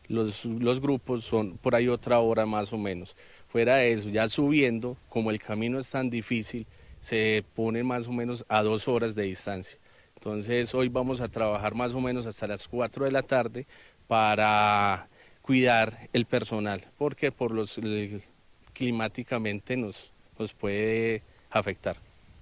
los grupos son por ahí otra hora más o menos. Fuera de eso, ya subiendo, como el camino es tan difícil, se pone más o menos a 2 horas de distancia. Entonces hoy vamos a trabajar más o menos hasta las 4 de la tarde para cuidar el personal, porque climáticamente nos puede afectar.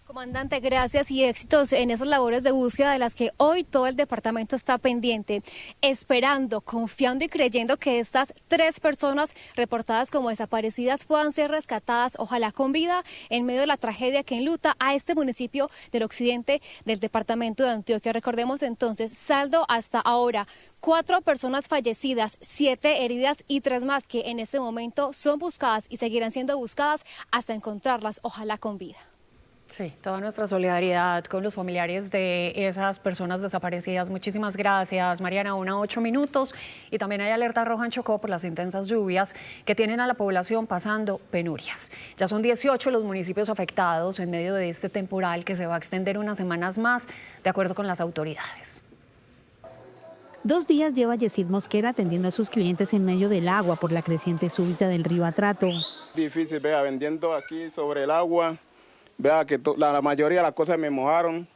Comandante, gracias y éxitos en esas labores de búsqueda de las que hoy todo el departamento está pendiente, esperando, confiando y creyendo que estas 3 personas reportadas como desaparecidas puedan ser rescatadas, ojalá con vida, en medio de la tragedia que enluta a este municipio del occidente del departamento de Antioquia. Recordemos entonces, saldo hasta ahora, 4 personas fallecidas, 7 heridas y 3 más que en este momento son buscadas y seguirán siendo buscadas hasta encontrarlas, ojalá con vida. Sí, toda nuestra solidaridad con los familiares de esas personas desaparecidas. Muchísimas gracias, Mariana. 1:08 p.m. Y también hay alerta roja en Chocó por las intensas lluvias que tienen a la población pasando penurias. Ya son 18 los municipios afectados en medio de este temporal que se va a extender unas semanas más, de acuerdo con las autoridades. 2 días lleva Yesid Mosquera atendiendo a sus clientes en medio del agua por la creciente súbita del río Atrato. Difícil, vea, vendiendo aquí sobre el agua. Vea que la mayoría de las cosas me mojaron,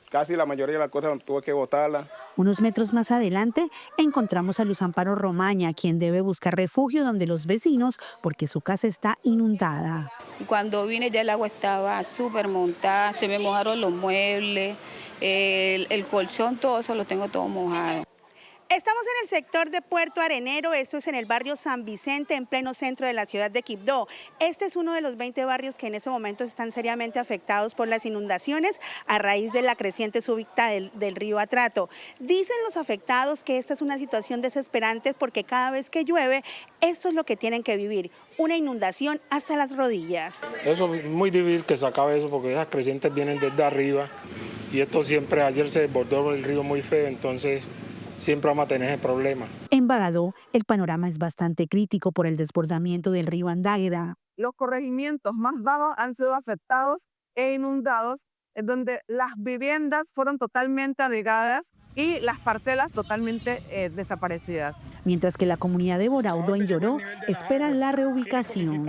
casi la mayoría de las cosas tuve que botarlas. Unos metros más adelante encontramos a Luz Amparo Romaña, quien debe buscar refugio donde los vecinos porque su casa está inundada. Y cuando vine ya el agua estaba súper montada, se me mojaron los muebles, el colchón, todo eso lo tengo todo mojado. Estamos en el sector de Puerto Arenero, esto es en el barrio San Vicente, en pleno centro de la ciudad de Quibdó. Este es uno de los 20 barrios que en este momento están seriamente afectados por las inundaciones a raíz de la creciente súbita del río Atrato. Dicen los afectados que esta es una situación desesperante porque cada vez que llueve, esto es lo que tienen que vivir, una inundación hasta las rodillas. Eso es muy difícil que se acabe eso porque esas crecientes vienen desde arriba y esto siempre, ayer se desbordó el río muy feo, entonces siempre vamos a tener ese problema. En Bagadó, el panorama es bastante crítico por el desbordamiento del río Andágueda. Los corregimientos más bajos han sido afectados e inundados, en donde las viviendas fueron totalmente anegadas y las parcelas totalmente desaparecidas. Mientras que la comunidad de Boraudo en Lloró espera la reubicación.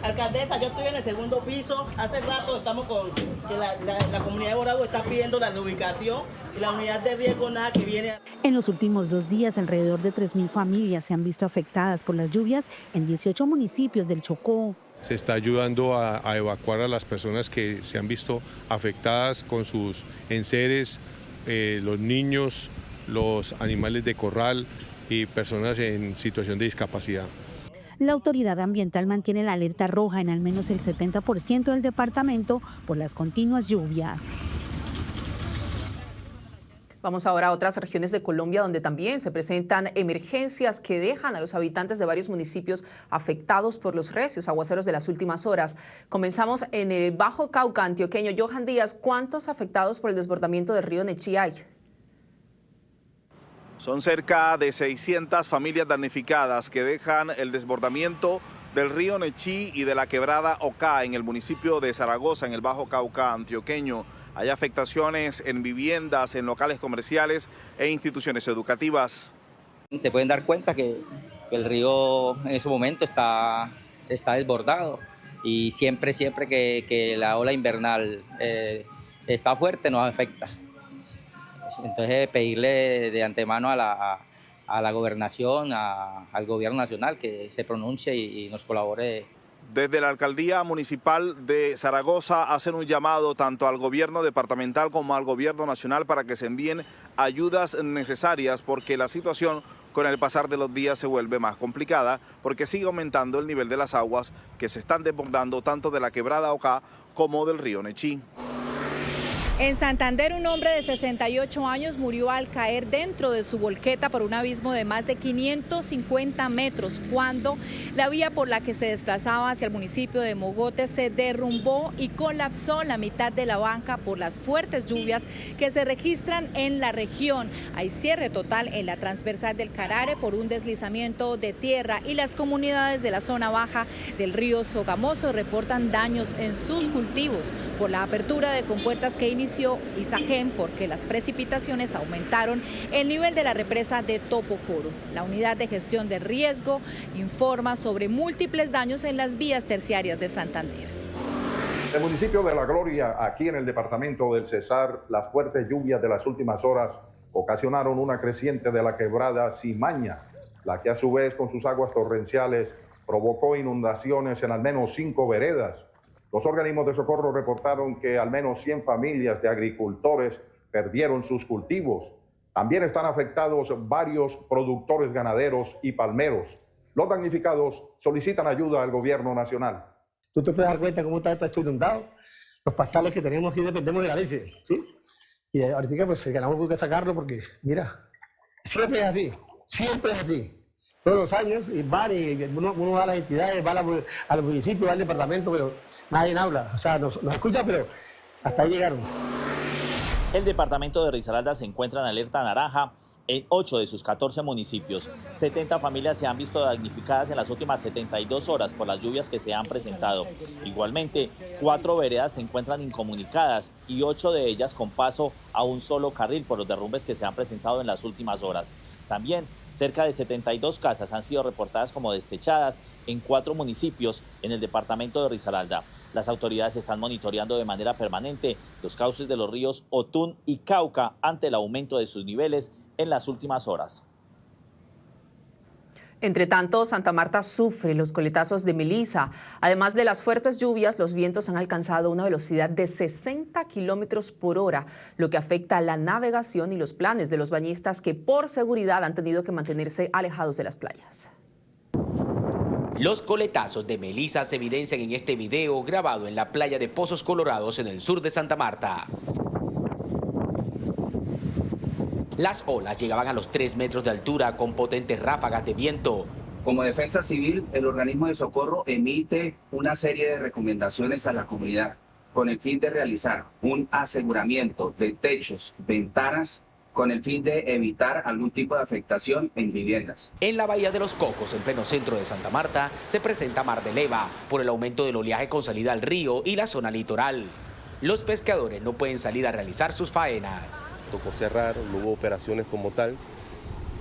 Alcaldesa, yo estoy en el 2º piso, hace rato estamos con que la comunidad de Boraudo está pidiendo la reubicación y la unidad de riesgo nada que viene. En los últimos 2 días, alrededor de 3.000 familias se han visto afectadas por las lluvias en 18 municipios del Chocó. Se está ayudando a evacuar a las personas que se han visto afectadas con sus enseres los niños, los animales de corral y personas en situación de discapacidad. La autoridad ambiental mantiene la alerta roja en al menos el 70% del departamento por las continuas lluvias. Vamos ahora a otras regiones de Colombia donde también se presentan emergencias que dejan a los habitantes de varios municipios afectados por los recios aguaceros de las últimas horas. Comenzamos en el Bajo Cauca antioqueño. Johan Díaz, ¿cuántos afectados por el desbordamiento del río Nechí hay? Son cerca de 600 familias damnificadas que dejan el desbordamiento del río Nechí y de la quebrada Ocá en el municipio de Zaragoza, en el Bajo Cauca antioqueño. Hay afectaciones en viviendas, en locales comerciales e instituciones educativas. Se pueden dar cuenta que el río en ese momento está desbordado y siempre que la ola invernal está fuerte nos afecta. Entonces pedirle de antemano a la gobernación, al gobierno nacional que se pronuncie y nos colabore. Desde la Alcaldía Municipal de Zaragoza hacen un llamado tanto al gobierno departamental como al gobierno nacional para que se envíen ayudas necesarias porque la situación con el pasar de los días se vuelve más complicada porque sigue aumentando el nivel de las aguas que se están desbordando tanto de la quebrada Ocá como del río Nechí. En Santander, un hombre de 68 años murió al caer dentro de su volqueta por un abismo de más de 550 metros cuando la vía por la que se desplazaba hacia el municipio de Mogotes se derrumbó y colapsó la mitad de la banca por las fuertes lluvias que se registran en la región. Hay cierre total en la transversal del Carare por un deslizamiento de tierra y las comunidades de la zona baja del río Sogamoso reportan daños en sus cultivos por la apertura de compuertas que inició Isagen porque las precipitaciones aumentaron el nivel de la represa de Topocoro. La unidad de gestión de riesgo informa sobre múltiples daños en las vías terciarias de Santander. El municipio de La Gloria, aquí en el departamento del Cesar, las fuertes lluvias de las últimas horas ocasionaron una creciente de la quebrada Cimaña, la que a su vez con sus aguas torrenciales provocó inundaciones en al menos 5 veredas. Los organismos de socorro reportaron que al menos 100 familias de agricultores perdieron sus cultivos. También están afectados varios productores ganaderos y palmeros. Los damnificados solicitan ayuda al gobierno nacional. Tú te puedes dar cuenta cómo está esto inundado. Los pastales que tenemos aquí dependemos de la leche, ¿sí? Y ahorita pues ganamos que sacarlo porque, mira, siempre es así. Todos los años, y uno va a las entidades, va al municipio, va al departamento, pero nadie habla, o sea, nos escucha, pero hasta ahí llegaron. El departamento de Risaralda se encuentra en alerta naranja en 8 de sus 14 municipios. 70 familias se han visto damnificadas en las últimas 72 horas por las lluvias que se han presentado. Igualmente, 4 veredas se encuentran incomunicadas y 8 de ellas con paso a un solo carril por los derrumbes que se han presentado en las últimas horas. También, cerca de 72 casas han sido reportadas como destechadas en 4 municipios en el departamento de Risaralda. Las autoridades están monitoreando de manera permanente los cauces de los ríos Otún y Cauca ante el aumento de sus niveles en las últimas horas. Entre tanto, Santa Marta sufre los coletazos de Melissa. Además de las fuertes lluvias, los vientos han alcanzado una velocidad de 60 kilómetros por hora, lo que afecta a la navegación y los planes de los bañistas que por seguridad han tenido que mantenerse alejados de las playas. Los coletazos de Melissa se evidencian en este video grabado en la playa de Pozos Colorados en el sur de Santa Marta. Las olas llegaban a los 3 metros de altura con potentes ráfagas de viento. Como Defensa Civil, el organismo de socorro emite una serie de recomendaciones a la comunidad con el fin de realizar un aseguramiento de techos, ventanas, con el fin de evitar algún tipo de afectación en viviendas. En la Bahía de los Cocos, en pleno centro de Santa Marta, se presenta mar de leva por el aumento del oleaje con salida al río y la zona litoral. Los pescadores no pueden salir a realizar sus faenas. Tocó cerrar, no hubo operaciones como tal,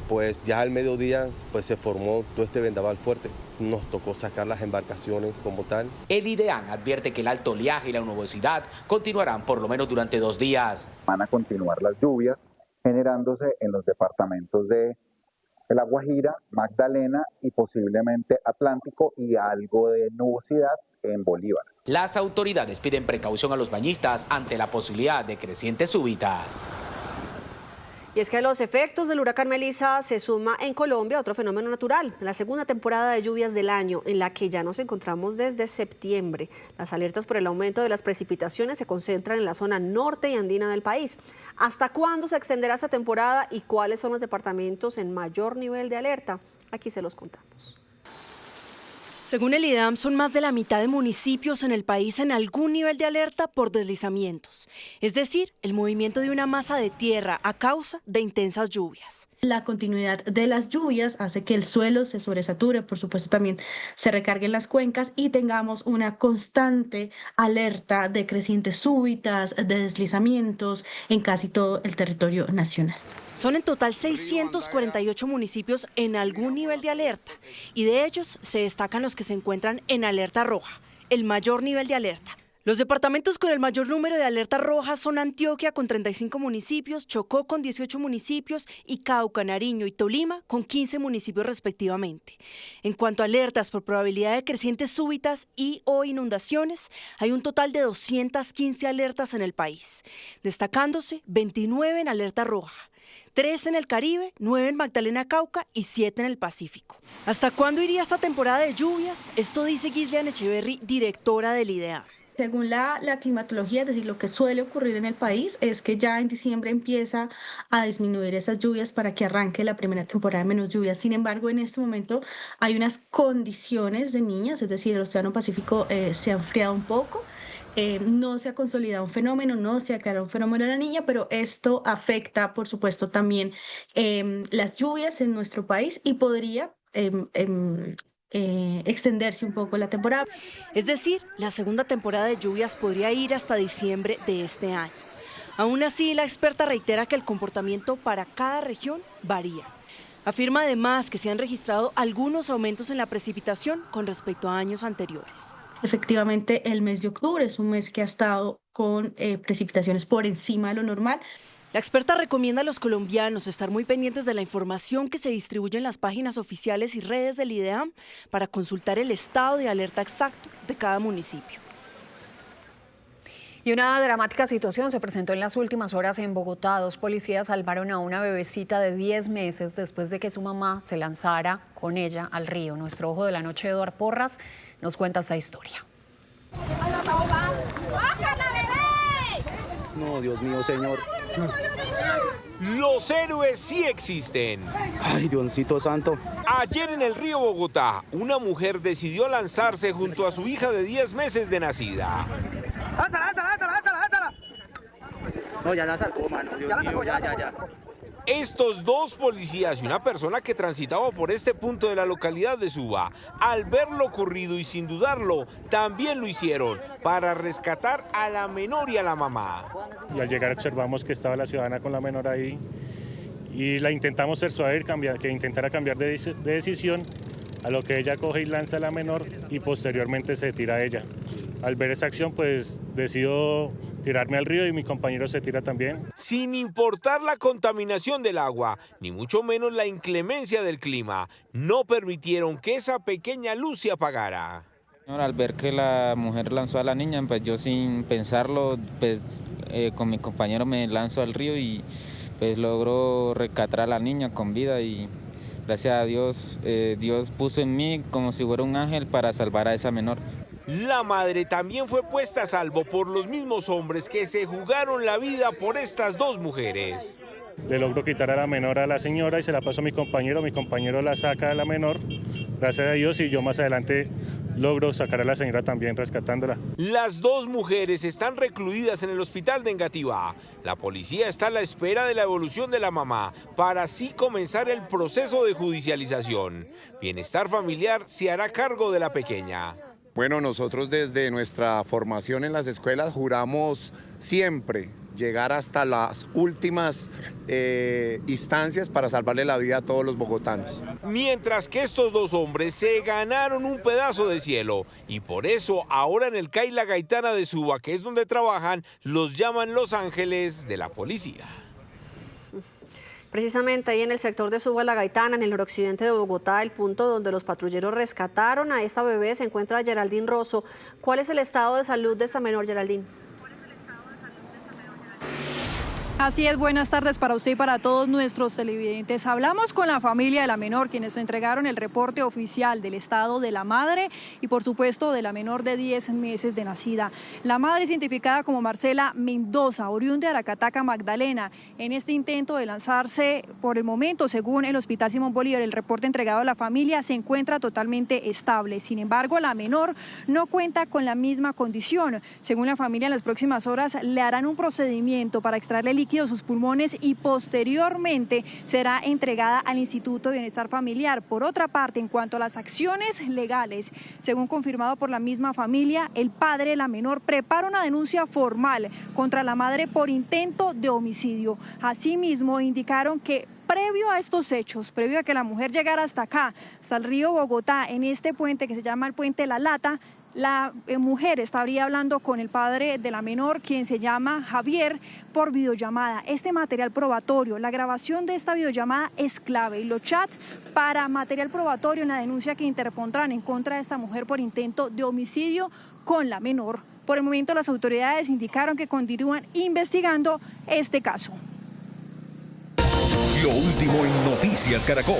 pues ya al mediodía pues se formó todo este vendaval fuerte. Nos tocó sacar las embarcaciones como tal. El IDEAN advierte que el alto oleaje y la nubosidad continuarán por lo menos durante 2 días. Van a continuar las lluvias generándose en los departamentos de La Guajira, Magdalena y posiblemente Atlántico y algo de nubosidad en Bolívar. Las autoridades piden precaución a los bañistas ante la posibilidad de crecientes súbitas. Y es que a los efectos del huracán Melissa se suma en Colombia otro fenómeno natural, la segunda temporada de lluvias del año, en la que ya nos encontramos desde septiembre. Las alertas por el aumento de las precipitaciones se concentran en la zona norte y andina del país. ¿Hasta cuándo se extenderá esta temporada y cuáles son los departamentos en mayor nivel de alerta? Aquí se los contamos. Según el IDEAM, son más de la mitad de municipios en el país en algún nivel de alerta por deslizamientos, es decir, el movimiento de una masa de tierra a causa de intensas lluvias. La continuidad de las lluvias hace que el suelo se sobresature, por supuesto también se recarguen las cuencas y tengamos una constante alerta de crecientes súbitas, de deslizamientos en casi todo el territorio nacional. Son en total 648 municipios en algún nivel de alerta y de ellos se destacan los que se encuentran en alerta roja, el mayor nivel de alerta. Los departamentos con el mayor número de alerta roja son Antioquia con 35 municipios, Chocó con 18 municipios y Cauca, Nariño y Tolima con 15 municipios respectivamente. En cuanto a alertas por probabilidad de crecientes súbitas y o inundaciones, hay un total de 215 alertas en el país, destacándose 29 en alerta roja. 3 en el Caribe, 9 en Magdalena, Cauca y 7 en el Pacífico. ¿Hasta cuándo iría esta temporada de lluvias? Esto dice Gislian Echeverry, directora del IDEAM. Según la climatología, es decir, lo que suele ocurrir en el país es que ya en diciembre empieza a disminuir esas lluvias para que arranque la primera temporada de menos lluvias. Sin embargo, en este momento hay unas condiciones de niñas, es decir, el Océano Pacífico se ha enfriado un poco. No se ha consolidado un fenómeno, no se ha creado un fenómeno de la niña, pero esto afecta, por supuesto, también las lluvias en nuestro país y podría extenderse un poco la temporada. Es decir, la segunda temporada de lluvias podría ir hasta diciembre de este año. Aún así, la experta reitera que el comportamiento para cada región varía. Afirma además que se han registrado algunos aumentos en la precipitación con respecto a años anteriores. Efectivamente, el mes de octubre es un mes que ha estado con precipitaciones por encima de lo normal. La experta recomienda a los colombianos estar muy pendientes de la información que se distribuye en las páginas oficiales y redes del IDEAM para consultar el estado de alerta exacto de cada municipio. Y una dramática situación se presentó en las últimas horas en Bogotá. 2 policías salvaron a una bebecita de 10 meses después de que su mamá se lanzara con ella al río. Nuestro ojo de la noche, Eduard Porras, nos cuenta esta historia. No, Dios mío, señor. Los héroes sí existen. Ay, Diosito santo. Ayer en el río Bogotá, una mujer decidió lanzarse junto a su hija de 10 meses de nacida. ¡Lánzala! No, ya la sacó, mano. Dios mío, ya. Estos 2 policías y una persona que transitaba por este punto de la localidad de Suba, al ver lo ocurrido y sin dudarlo, también lo hicieron para rescatar a la menor y a la mamá. Y al llegar observamos que estaba la ciudadana con la menor ahí y la intentamos persuadir que intentara cambiar de decisión, a lo que ella coge y lanza a la menor y posteriormente se tira a ella. Al ver esa acción, pues decido tirarme al río y mi compañero se tira también. Sin importar la contaminación del agua, ni mucho menos la inclemencia del clima, no permitieron que esa pequeña luz se apagara. Al ver que la mujer lanzó a la niña, pues yo sin pensarlo, pues con mi compañero me lanzo al río y pues logro rescatar a la niña con vida y gracias a Dios, Dios puso en mí como si fuera un ángel para salvar a esa menor. La madre también fue puesta a salvo por los mismos hombres que se jugaron la vida por estas 2 mujeres. Le logro quitar a la menor a la señora y se la paso a mi compañero la saca a la menor, gracias a Dios, y yo más adelante logro sacar a la señora también rescatándola. Las 2 mujeres están recluidas en el hospital de Engativá. La policía está a la espera de la evolución de la mamá para así comenzar el proceso de judicialización. Bienestar Familiar se hará cargo de la pequeña. Bueno, nosotros desde nuestra formación en las escuelas juramos siempre llegar hasta las últimas instancias para salvarle la vida a todos los bogotanos. Mientras que estos 2 hombres se ganaron un pedazo de cielo y por eso ahora en el CAI La Gaitana de Suba, que es donde trabajan, los llaman los ángeles de la policía. Precisamente ahí en el sector de Suba La Gaitana, en el noroccidente de Bogotá, el punto donde los patrulleros rescataron a esta bebé, se encuentra Geraldine Rosso. ¿Cuál es el estado de salud de esta menor, Geraldine? Así es, buenas tardes para usted y para todos nuestros televidentes. Hablamos con la familia de la menor, quienes entregaron el reporte oficial del estado de la madre y por supuesto de la menor de 10 meses de nacida. La madre es identificada como Marcela Mendoza, oriunda de Aracataca, Magdalena. En este intento de lanzarse, por el momento, según el Hospital Simón Bolívar, el reporte entregado a la familia se encuentra totalmente estable. Sin embargo, la menor no cuenta con la misma condición. Según la familia, en las próximas horas le harán un procedimiento para extraerle líquido de sus pulmones y posteriormente será entregada al Instituto de Bienestar Familiar. Por otra parte, en cuanto a las acciones legales, según confirmado por la misma familia, el padre de la menor prepara una denuncia formal contra la madre por intento de homicidio. Asimismo, indicaron que previo a estos hechos, previo a que la mujer llegara hasta acá, hasta el río Bogotá, en este puente que se llama el Puente La Lata, la mujer estaría hablando con el padre de la menor, quien se llama Javier, por videollamada. Este material probatorio, la grabación de esta videollamada es clave y los chats para material probatorio en la denuncia que interpondrán en contra de esta mujer por intento de homicidio con la menor. Por el momento, las autoridades indicaron que continúan investigando este caso. Lo último en Noticias Caracol.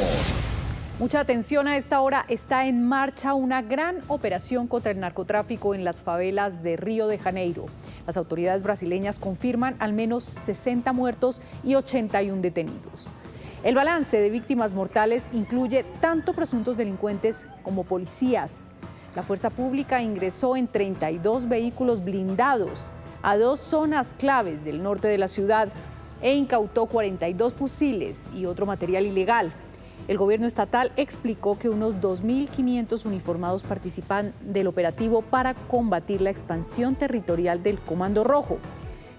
Mucha atención a esta hora, está en marcha una gran operación contra el narcotráfico en las favelas de Río de Janeiro. Las autoridades brasileñas confirman al menos 60 muertos y 81 detenidos. El balance de víctimas mortales incluye tanto presuntos delincuentes como policías. La fuerza pública ingresó en 32 vehículos blindados a 2 zonas claves del norte de la ciudad e incautó 42 fusiles y otro material ilegal. El gobierno estatal explicó que unos 2.500 uniformados participan del operativo para combatir la expansión territorial del Comando Rojo,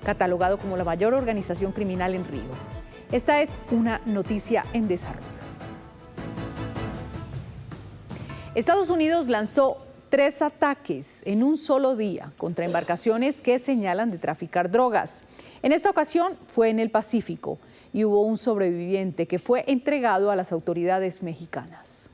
catalogado como la mayor organización criminal en Río. Esta es una noticia en desarrollo. Estados Unidos lanzó 3 ataques en un solo día contra embarcaciones que señalan de traficar drogas. En esta ocasión fue en el Pacífico y hubo un sobreviviente que fue entregado a las autoridades mexicanas.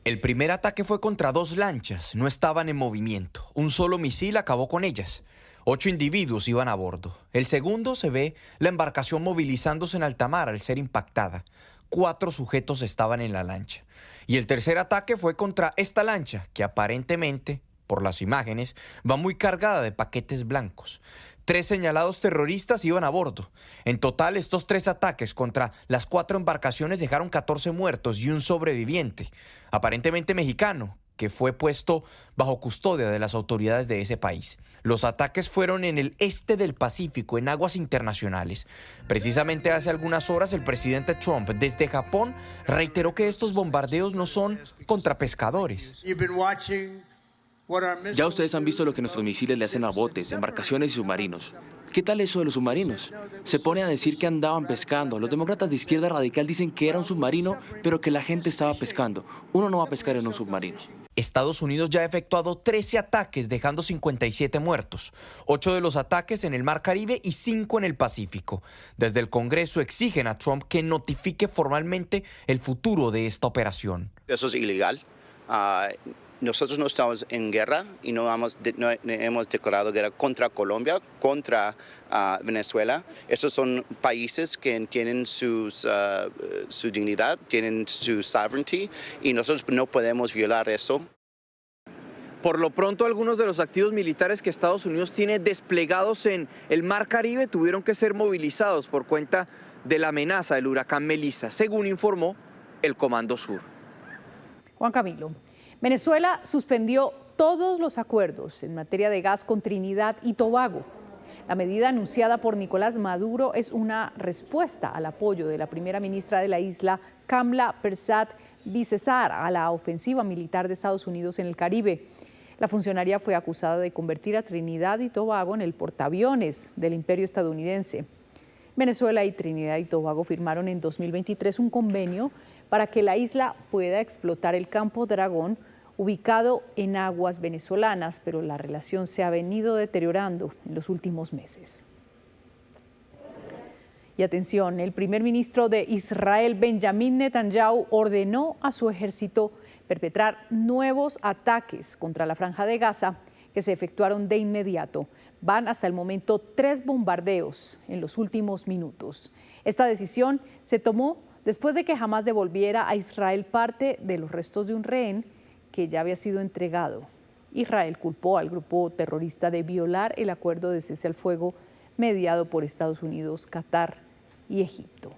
El primer ataque fue contra 2 lanchas, no estaban en movimiento. Un solo misil acabó con ellas. 8 individuos iban a bordo. El segundo se ve la embarcación movilizándose en alta mar al ser impactada. 4 sujetos estaban en la lancha. Y el tercer ataque fue contra esta lancha, que aparentemente, por las imágenes, va muy cargada de paquetes blancos. 3 señalados terroristas iban a bordo. En total, estos 3 ataques contra las 4 embarcaciones dejaron 14 muertos y un sobreviviente, aparentemente mexicano, que fue puesto bajo custodia de las autoridades de ese país. Los ataques fueron en el este del Pacífico, en aguas internacionales. Precisamente hace algunas horas, el presidente Trump, desde Japón, reiteró que estos bombardeos no son contra pescadores. Ya ustedes han visto lo que nuestros misiles le hacen a botes, embarcaciones y submarinos. ¿Qué tal eso de los submarinos? Se pone a decir que andaban pescando. Los demócratas de izquierda radical dicen que era un submarino, pero que la gente estaba pescando. Uno no va a pescar en un submarino. Estados Unidos ya ha efectuado 13 ataques, dejando 57 muertos. 8 de los ataques en el Mar Caribe y 5 en el Pacífico. Desde el Congreso exigen a Trump que notifique formalmente el futuro de esta operación. Eso es ilegal. Nosotros no estamos en guerra y no hemos declarado guerra contra Colombia, contra Venezuela. Estos son países que tienen su dignidad, tienen su sovereignty y nosotros no podemos violar eso. Por lo pronto, algunos de los activos militares que Estados Unidos tiene desplegados en el Mar Caribe tuvieron que ser movilizados por cuenta de la amenaza del huracán Melissa, según informó el Comando Sur. Juan Camilo. Venezuela suspendió todos los acuerdos en materia de gas con Trinidad y Tobago. La medida anunciada por Nicolás Maduro es una respuesta al apoyo de la primera ministra de la isla, Kamla Persad-Bissessar, a la ofensiva militar de Estados Unidos en el Caribe. La funcionaria fue acusada de convertir a Trinidad y Tobago en el portaaviones del imperio estadounidense. Venezuela y Trinidad y Tobago firmaron en 2023 un convenio para que la isla pueda explotar el campo Dragón, ubicado en aguas venezolanas, pero la relación se ha venido deteriorando en los últimos meses. Y atención, el primer ministro de Israel, Benjamín Netanyahu, ordenó a su ejército perpetrar nuevos ataques contra la Franja de Gaza que se efectuaron de inmediato. Van hasta el momento 3 bombardeos en los últimos minutos. Esta decisión se tomó después de que Hamás devolviera a Israel parte de los restos de un rehén que ya había sido entregado. Israel culpó al grupo terrorista de violar el acuerdo de cese al fuego mediado por Estados Unidos, Qatar y Egipto.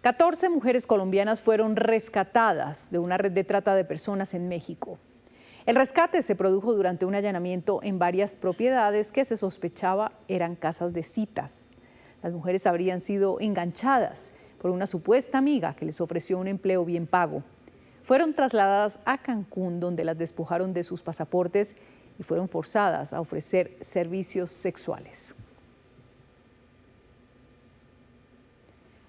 14 mujeres colombianas fueron rescatadas de una red de trata de personas en México. El rescate se produjo durante un allanamiento en varias propiedades que se sospechaba eran casas de citas. Las mujeres habrían sido enganchadas por una supuesta amiga que les ofreció un empleo bien pago. Fueron trasladadas a Cancún, donde las despojaron de sus pasaportes y fueron forzadas a ofrecer servicios sexuales.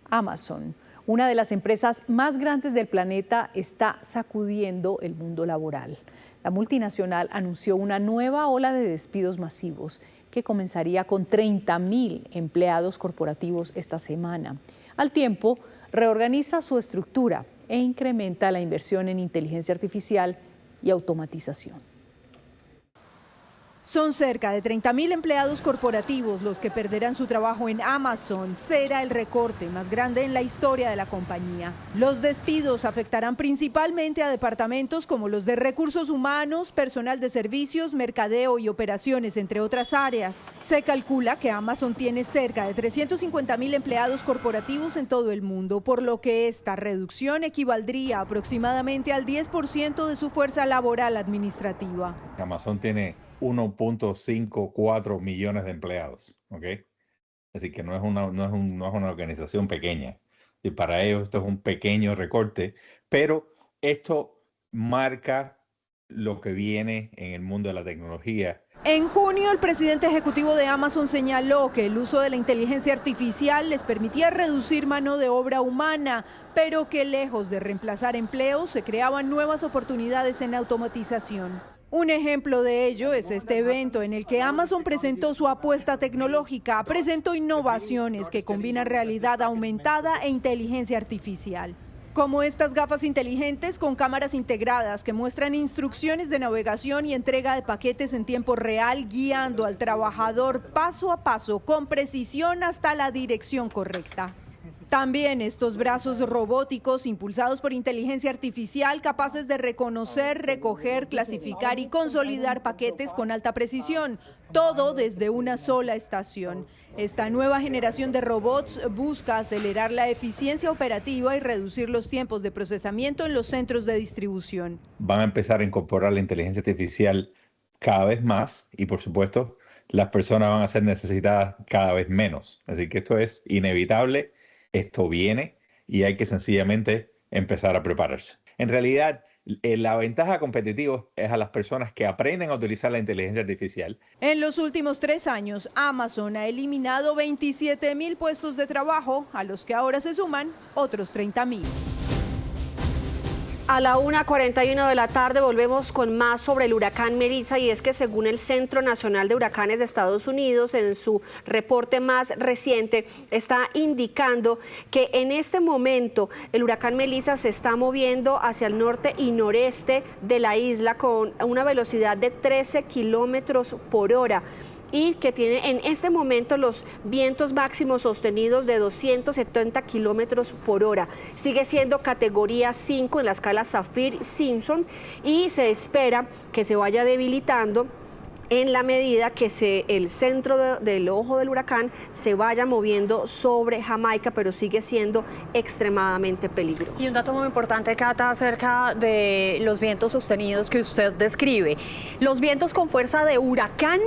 Amazon, una de las empresas más grandes del planeta, está sacudiendo el mundo laboral. La multinacional anunció una nueva ola de despidos masivos que comenzaría con 30.000 empleados corporativos esta semana. Al tiempo, reorganiza su estructura e incrementa la inversión en inteligencia artificial y automatización. Son cerca de 30.000 empleados corporativos los que perderán su trabajo en Amazon. Será el recorte más grande en la historia de la compañía. Los despidos afectarán principalmente a departamentos como los de recursos humanos, personal de servicios, mercadeo y operaciones, entre otras áreas. Se calcula que Amazon tiene cerca de 350.000 empleados corporativos en todo el mundo, por lo que esta reducción equivaldría aproximadamente al 10% de su fuerza laboral administrativa. Amazon tiene 1.54 millones de empleados, ¿ok? Así que no es una organización pequeña. Y para ellos esto es un pequeño recorte, pero esto marca lo que viene en el mundo de la tecnología. En junio, el presidente ejecutivo de Amazon señaló que el uso de la inteligencia artificial les permitía reducir mano de obra humana, pero que lejos de reemplazar empleos, se creaban nuevas oportunidades en automatización. Un ejemplo de ello es este evento en el que Amazon presentó su apuesta tecnológica, presentó innovaciones que combinan realidad aumentada e inteligencia artificial, como estas gafas inteligentes con cámaras integradas que muestran instrucciones de navegación y entrega de paquetes en tiempo real, guiando al trabajador paso a paso con precisión hasta la dirección correcta. También estos brazos robóticos impulsados por inteligencia artificial capaces de reconocer, recoger, clasificar y consolidar paquetes con alta precisión, todo desde una sola estación. Esta nueva generación de robots busca acelerar la eficiencia operativa y reducir los tiempos de procesamiento en los centros de distribución. Van a empezar a incorporar la inteligencia artificial cada vez más y, por supuesto, las personas van a ser necesitadas cada vez menos. Así que esto es inevitable. Esto viene y hay que sencillamente empezar a prepararse. En realidad, la ventaja competitiva es a las personas que aprenden a utilizar la inteligencia artificial. En los últimos 3 años, Amazon ha eliminado 27.000 puestos de trabajo, a los que ahora se suman otros 30.000. A la 1:41 de la tarde volvemos con más sobre el huracán Melissa, y es que según el Centro Nacional de Huracanes de Estados Unidos, en su reporte más reciente, está indicando que en este momento el huracán Melissa se está moviendo hacia el norte y noreste de la isla con una velocidad de 13 kilómetros por hora. Y que tiene en este momento los vientos máximos sostenidos de 270 kilómetros por hora. Sigue siendo categoría 5 en la escala Saffir-Simpson y se espera que se vaya debilitando en la medida que el centro del ojo del huracán se vaya moviendo sobre Jamaica, pero sigue siendo extremadamente peligroso. Y un dato muy importante, Cata, acerca de los vientos sostenidos que usted describe. Los vientos con fuerza de huracán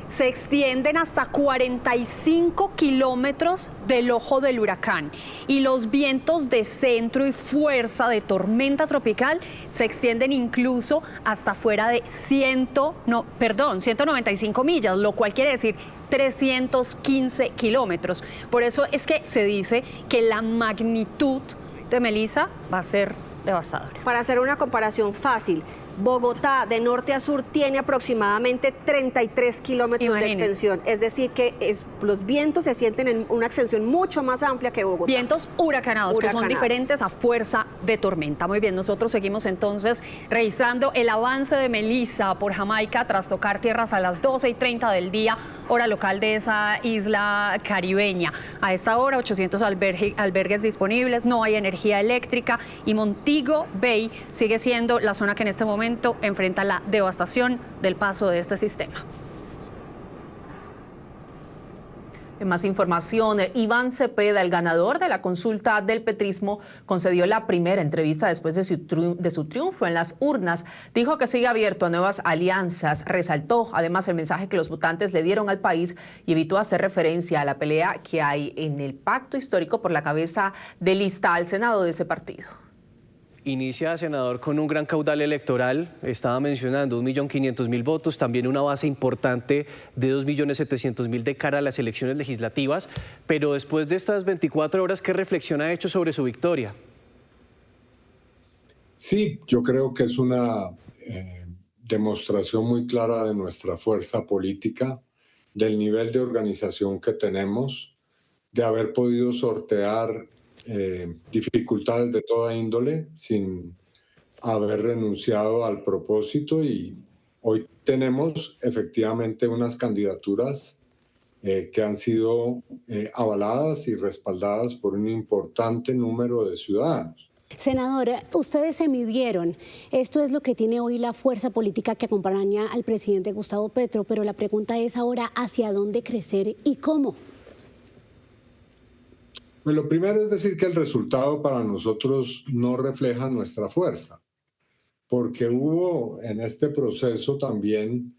se extienden hasta 45 kilómetros del ojo del huracán, y los vientos de centro y fuerza de tormenta tropical se extienden incluso hasta fuera de 195 millas, lo cual quiere decir 315 kilómetros. Por eso es que se dice que la magnitud de Melissa va a ser devastadora. Para hacer una comparación fácil, Bogotá, de norte a sur, tiene aproximadamente 33 kilómetros de extensión. Es decir, que los vientos se sienten en una extensión mucho más amplia que Bogotá. Vientos huracanados, que son diferentes a fuerza de tormenta. Muy bien, nosotros seguimos entonces registrando el avance de Melissa por Jamaica tras tocar tierras a las 12:30 del día, hora local de esa isla caribeña. A esta hora, 800 albergues disponibles, no hay energía eléctrica y Montego Bay sigue siendo la zona que en este momento enfrenta la devastación del paso de este sistema. En más información, Iván Cepeda, el ganador de la consulta del petrismo, concedió la primera entrevista después de su triunfo en las urnas. Dijo que sigue abierto a nuevas alianzas. Resaltó además el mensaje que los votantes le dieron al país y evitó hacer referencia a la pelea que hay en el pacto histórico por la cabeza de lista al Senado de ese partido. Inicia, senador, con un gran caudal electoral, estaba mencionando 1.500.000 votos, también una base importante de 2.700.000 de cara a las elecciones legislativas, pero después de estas 24 horas, ¿qué reflexión ha hecho sobre su victoria? Sí, yo creo que es una demostración muy clara de nuestra fuerza política, del nivel de organización que tenemos, de haber podido sortear dificultades de toda índole sin haber renunciado al propósito, y hoy tenemos efectivamente unas candidaturas que han sido avaladas y respaldadas por un importante número de ciudadanos. Senadora, ustedes se midieron. Esto es lo que tiene hoy la fuerza política que acompaña al presidente Gustavo Petro, pero la pregunta es ahora ¿hacia dónde crecer y cómo? Pues lo primero es decir que el resultado para nosotros no refleja nuestra fuerza, porque hubo en este proceso también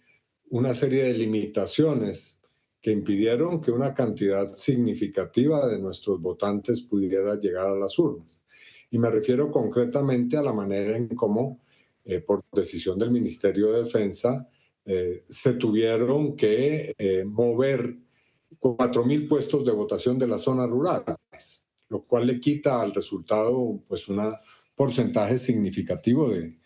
una serie de limitaciones que impidieron que una cantidad significativa de nuestros votantes pudiera llegar a las urnas. Y me refiero concretamente a la manera en cómo, por decisión del Ministerio de Defensa, se tuvieron que mover 4.000 puestos de votación de las zonas rurales, lo cual le quita al resultado pues un porcentaje significativo de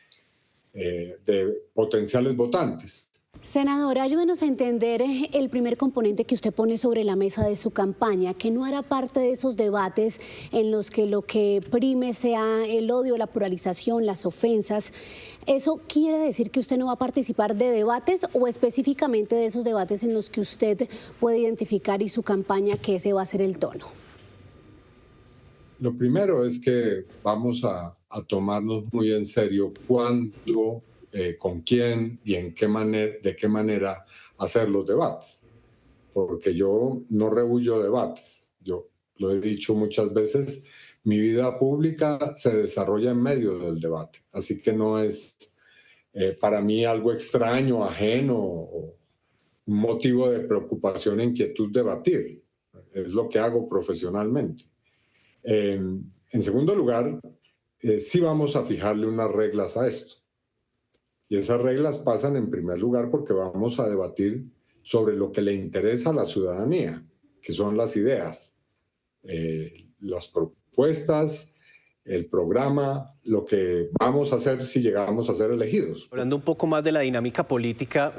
potenciales votantes. Senadora, ayúdenos a entender el primer componente que usted pone sobre la mesa de su campaña, que no hará parte de esos debates en los que lo que prime sea el odio, la polarización, las ofensas. ¿Eso quiere decir que usted no va a participar de debates o específicamente de esos debates en los que usted puede identificar y su campaña que ese va a ser el tono? Lo primero es que vamos a tomarnos muy en serio cuándo, con quién y de qué manera hacer los debates. Porque yo no rehuyo debates. Yo lo he dicho muchas veces, mi vida pública se desarrolla en medio del debate. Así que no es para mí algo extraño, ajeno, o un motivo de preocupación e inquietud debatir. Es lo que hago profesionalmente. En segundo lugar, sí vamos a fijarle unas reglas a esto. Y esas reglas pasan en primer lugar porque vamos a debatir sobre lo que le interesa a la ciudadanía, que son las ideas, las propuestas, el programa, lo que vamos a hacer si llegamos a ser elegidos. Hablando un poco más de la dinámica política,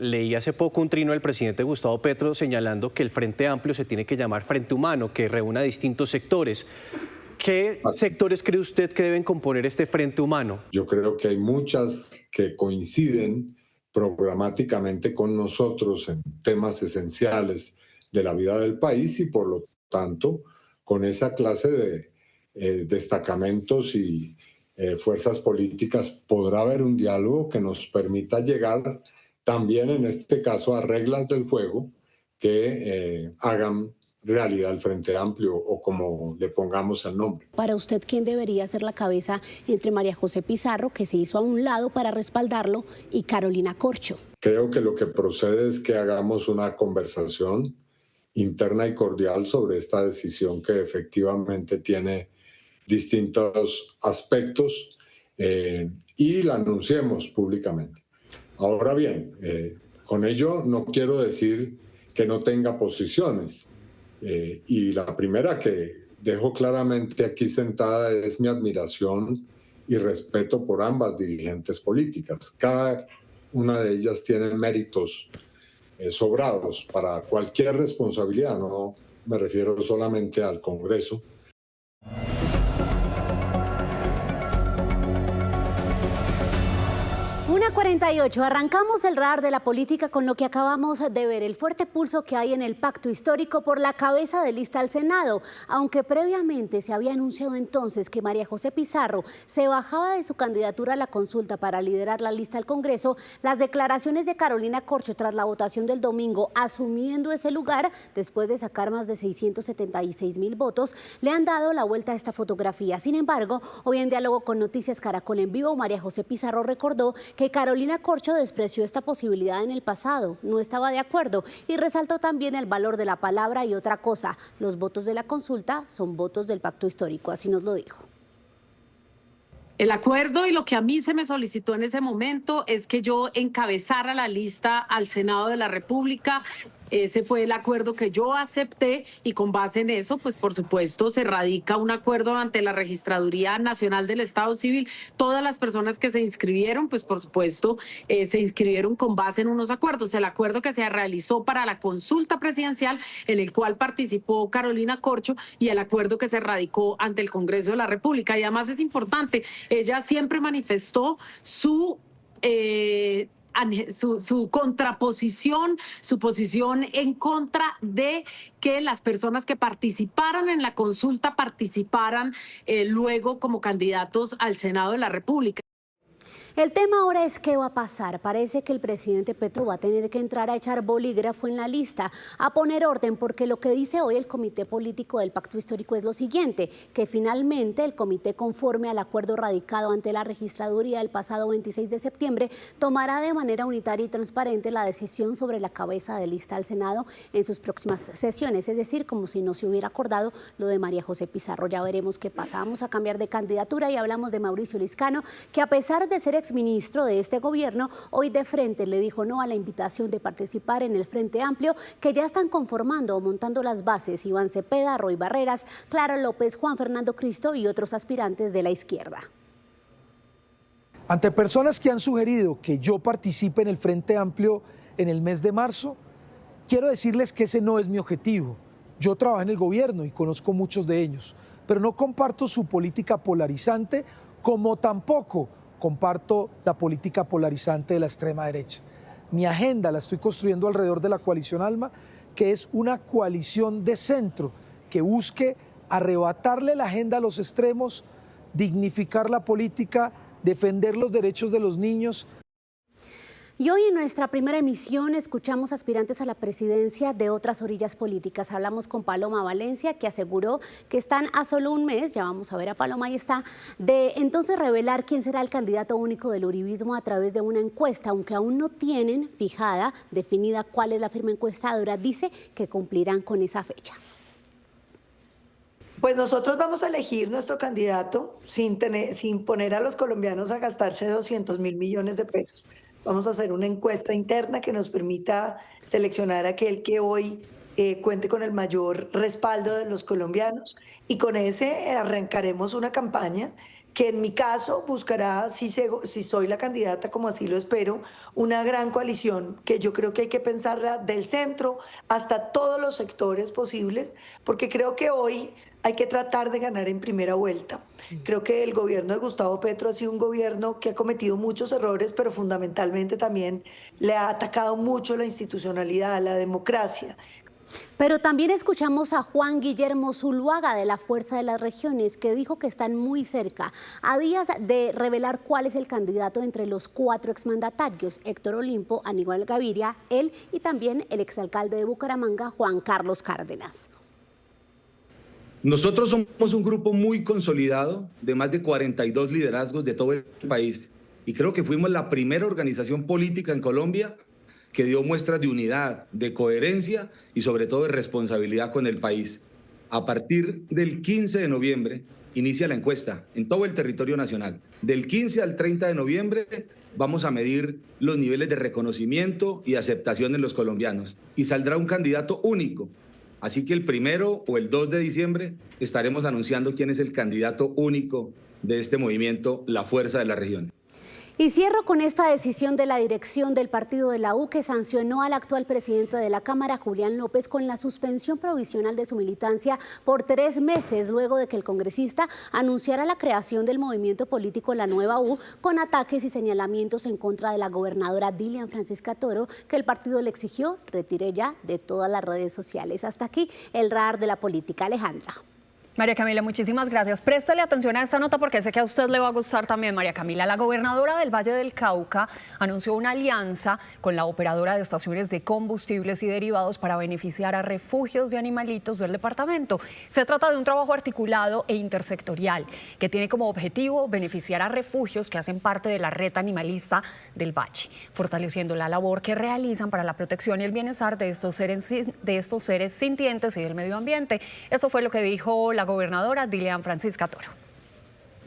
leí hace poco un trino del presidente Gustavo Petro señalando que el Frente Amplio se tiene que llamar Frente Humano, que reúna distintos sectores. ¿Qué sectores cree usted que deben componer este Frente Humano? Yo creo que hay muchas que coinciden programáticamente con nosotros en temas esenciales de la vida del país y por lo tanto con esa clase de destacamentos y fuerzas políticas podrá haber un diálogo que nos permita llegar también en este caso a reglas del juego que hagan realidad el Frente Amplio o como le pongamos el nombre. Para usted, ¿quién debería ser la cabeza entre María José Pizarro, que se hizo a un lado para respaldarlo, y Carolina Corcho? Creo que lo que procede es que hagamos una conversación interna y cordial sobre esta decisión que efectivamente tiene distintos aspectos y la anunciemos públicamente. Ahora bien, con ello no quiero decir que no tenga posiciones. Y la primera que dejo claramente aquí sentada es mi admiración y respeto por ambas dirigentes políticas. Cada una de ellas tiene méritos sobrados para cualquier responsabilidad, no me refiero solamente al Congreso. Una 48, arrancamos el radar de la política con lo que acabamos de ver, el fuerte pulso que hay en el pacto histórico por la cabeza de lista al Senado. Aunque previamente se había anunciado entonces que María José Pizarro se bajaba de su candidatura a la consulta para liderar la lista al Congreso, las declaraciones de Carolina Corcho tras la votación del domingo, asumiendo ese lugar después de sacar más de 676.000 votos, le han dado la vuelta a esta fotografía. Sin embargo, hoy en diálogo con Noticias Caracol en Vivo, María José Pizarro recordó que Carolina Corcho despreció esta posibilidad en el pasado, no estaba de acuerdo y resaltó también el valor de la palabra y otra cosa, los votos de la consulta son votos del pacto histórico, así nos lo dijo. El acuerdo y lo que a mí se me solicitó en ese momento es que yo encabezara la lista al Senado de la República. Ese fue el acuerdo que yo acepté y con base en eso, pues por supuesto, se radica un acuerdo ante la Registraduría Nacional del Estado Civil. Todas las personas que se inscribieron, pues por supuesto, se inscribieron con base en unos acuerdos. El acuerdo que se realizó para la consulta presidencial, en el cual participó Carolina Corcho, y el acuerdo que se radicó ante el Congreso de la República. Y además es importante, ella siempre manifestó su contraposición, su posición en contra de que las personas que participaran en la consulta participaran luego como candidatos al Senado de la República. El tema ahora es qué va a pasar. Parece que el presidente Petro va a tener que entrar a echar bolígrafo en la lista, a poner orden, porque lo que dice hoy el Comité Político del Pacto Histórico es lo siguiente, que finalmente el comité, conforme al acuerdo radicado ante la registraduría el pasado 26 de septiembre, tomará de manera unitaria y transparente la decisión sobre la cabeza de lista al Senado en sus próximas sesiones, es decir, como si no se hubiera acordado lo de María José Pizarro. Ya veremos qué pasa. Vamos a cambiar de candidatura y hablamos de Mauricio Liscano, que a pesar de ser exministro de este gobierno, hoy de frente le dijo no a la invitación de participar en el Frente Amplio, que ya están conformando o montando las bases Iván Cepeda, Roy Barreras, Clara López, Juan Fernando Cristo y otros aspirantes de la izquierda. Ante personas que han sugerido que yo participe en el Frente Amplio en el mes de marzo, quiero decirles que ese no es mi objetivo. Yo trabajo en el gobierno y conozco muchos de ellos, pero no comparto su política polarizante, como tampoco comparto la política polarizante de la extrema derecha. Mi agenda la estoy construyendo alrededor de la coalición ALMA, que es una coalición de centro que busque arrebatarle la agenda a los extremos, dignificar la política, defender los derechos de los niños. Y hoy en nuestra primera emisión escuchamos aspirantes a la presidencia de otras orillas políticas. Hablamos con Paloma Valencia, que aseguró que están a solo un mes, ya vamos a ver a Paloma, ahí está, de entonces revelar quién será el candidato único del uribismo a través de una encuesta, aunque aún no tienen definida cuál es la firma encuestadora, dice que cumplirán con esa fecha. Pues nosotros vamos a elegir nuestro candidato sin poner a los colombianos a gastarse 200.000 millones de pesos. Vamos a hacer una encuesta interna que nos permita seleccionar a aquel que hoy cuente con el mayor respaldo de los colombianos, y con ese arrancaremos una campaña que en mi caso buscará, si soy la candidata, como así lo espero, una gran coalición que yo creo que hay que pensarla del centro hasta todos los sectores posibles, porque creo que hoy hay que tratar de ganar en primera vuelta. Creo que el gobierno de Gustavo Petro ha sido un gobierno que ha cometido muchos errores, pero fundamentalmente también le ha atacado mucho la institucionalidad, la democracia. Pero también escuchamos a Juan Guillermo Zuluaga de la Fuerza de las Regiones, que dijo que están muy cerca, a días de revelar cuál es el candidato entre los 4 exmandatarios, Héctor Olimpo, Aníbal Gaviria, él y también el exalcalde de Bucaramanga, Juan Carlos Cárdenas. Nosotros somos un grupo muy consolidado de más de 42 liderazgos de todo el país, y creo que fuimos la primera organización política en Colombia que dio muestras de unidad, de coherencia y sobre todo de responsabilidad con el país. A partir del 15 de noviembre inicia la encuesta en todo el territorio nacional. Del 15 al 30 de noviembre vamos a medir los niveles de reconocimiento y aceptación en los colombianos y saldrá un candidato único. Así que el 1 o el 2 de diciembre estaremos anunciando quién es el candidato único de este movimiento, la fuerza de la región. Y cierro con esta decisión de la dirección del partido de la U que sancionó al actual presidente de la Cámara, Julián López, con la suspensión provisional de su militancia por 3 meses luego de que el congresista anunciara la creación del movimiento político La Nueva U con ataques y señalamientos en contra de la gobernadora Dilian Francisca Toro, que el partido le exigió retire ya de todas las redes sociales. Hasta aquí el radar de la política. Alejandra. María Camila, muchísimas gracias. Préstale atención a esta nota porque sé que a usted le va a gustar también, María Camila. La gobernadora del Valle del Cauca anunció una alianza con la operadora de estaciones de combustibles y derivados para beneficiar a refugios de animalitos del departamento. Se trata de un trabajo articulado e intersectorial que tiene como objetivo beneficiar a refugios que hacen parte de la red animalista del Valle, fortaleciendo la labor que realizan para la protección y el bienestar de estos seres sintientes y del medio ambiente. Esto fue lo que dijo la gobernadora Dilian Francisca Toro.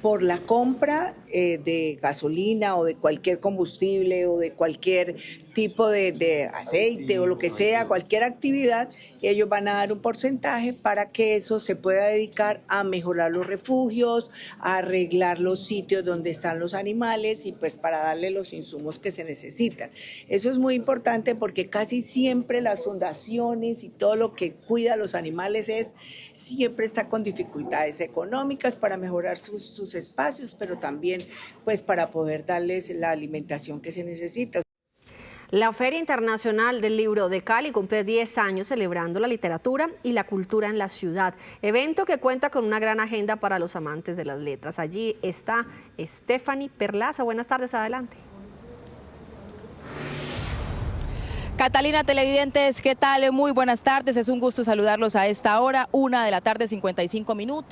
Por la compra de gasolina o de cualquier combustible o de cualquier tipo de aceite o lo que sea, cualquier actividad, ellos van a dar un porcentaje para que eso se pueda dedicar a mejorar los refugios, a arreglar los sitios donde están los animales y pues para darle los insumos que se necesitan. Eso es muy importante porque casi siempre las fundaciones y todo lo que cuida a los animales siempre está con dificultades económicas para mejorar sus espacios, pero también pues para poder darles la alimentación que se necesita. La Feria Internacional del Libro de Cali cumple 10 años celebrando la literatura y la cultura en la ciudad, evento que cuenta con una gran agenda para los amantes de las letras. Allí está Stephanie Perlaza. Buenas tardes, adelante. Catalina, televidentes, ¿qué tal? Muy buenas tardes, es un gusto saludarlos a esta hora, 1:55 p.m.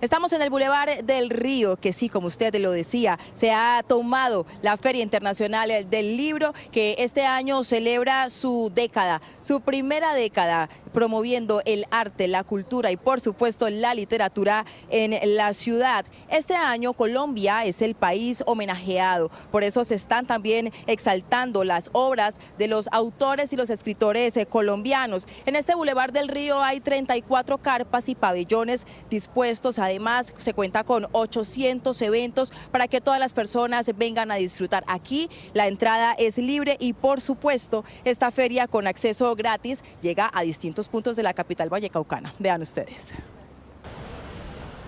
Estamos en el Boulevard del Río, que sí, como usted lo decía, se ha tomado la Feria Internacional del Libro, que este año celebra su década, su primera década, promoviendo el arte, la cultura y por supuesto la literatura en la ciudad. Este año Colombia es el país homenajeado, por eso se están también exaltando las obras de los autores y los escritores colombianos. En este Boulevard del Río hay 34 carpas y pabellones dispuestos. Además, se cuenta con 800 eventos para que todas las personas vengan a disfrutar. Aquí la entrada es libre y, por supuesto, esta feria con acceso gratis llega a distintos puntos de la capital vallecaucana. Vean ustedes.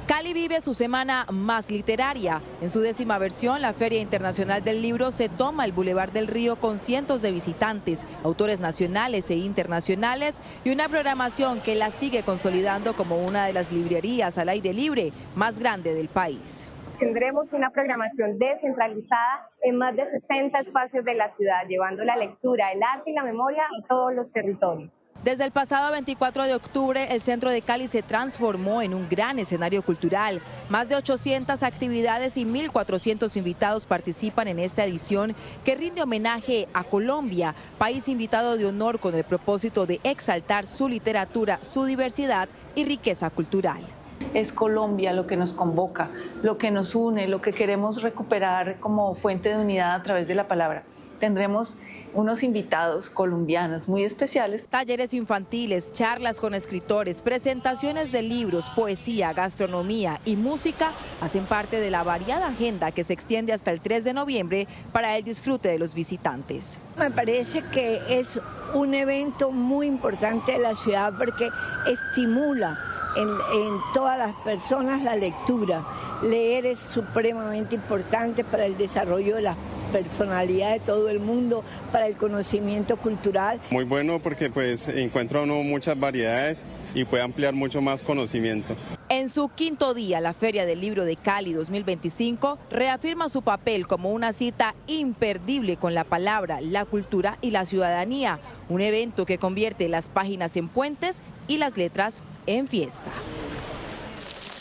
Cali vive su semana más literaria. En su 10ª versión, la Feria Internacional del Libro se toma el Boulevard del Río con cientos de visitantes, autores nacionales e internacionales y una programación que la sigue consolidando como una de las librerías al aire libre más grande del país. Tendremos una programación descentralizada en más de 60 espacios de la ciudad, llevando la lectura, el arte y la memoria a todos los territorios. Desde el pasado 24 de octubre, el centro de Cali se transformó en un gran escenario cultural. Más de 800 actividades y 1.400 invitados participan en esta edición que rinde homenaje a Colombia, país invitado de honor con el propósito de exaltar su literatura, su diversidad y riqueza cultural. Es Colombia lo que nos convoca, lo que nos une, lo que queremos recuperar como fuente de unidad a través de la palabra. Tendremos unos invitados colombianos muy especiales. Talleres infantiles, charlas con escritores, presentaciones de libros, poesía, gastronomía y música hacen parte de la variada agenda que se extiende hasta el 3 de noviembre para el disfrute de los visitantes. Me parece que es un evento muy importante de la ciudad porque estimula en todas las personas la lectura. Leer es supremamente importante para el desarrollo de la personalidad de todo el mundo, para el conocimiento cultural. Muy bueno porque pues encuentra uno muchas variedades y puede ampliar mucho más conocimiento. En su 5º día, la Feria del Libro de Cali 2025 reafirma su papel como una cita imperdible con la palabra, la cultura y la ciudadanía, un evento que convierte las páginas en puentes y las letras en fiesta.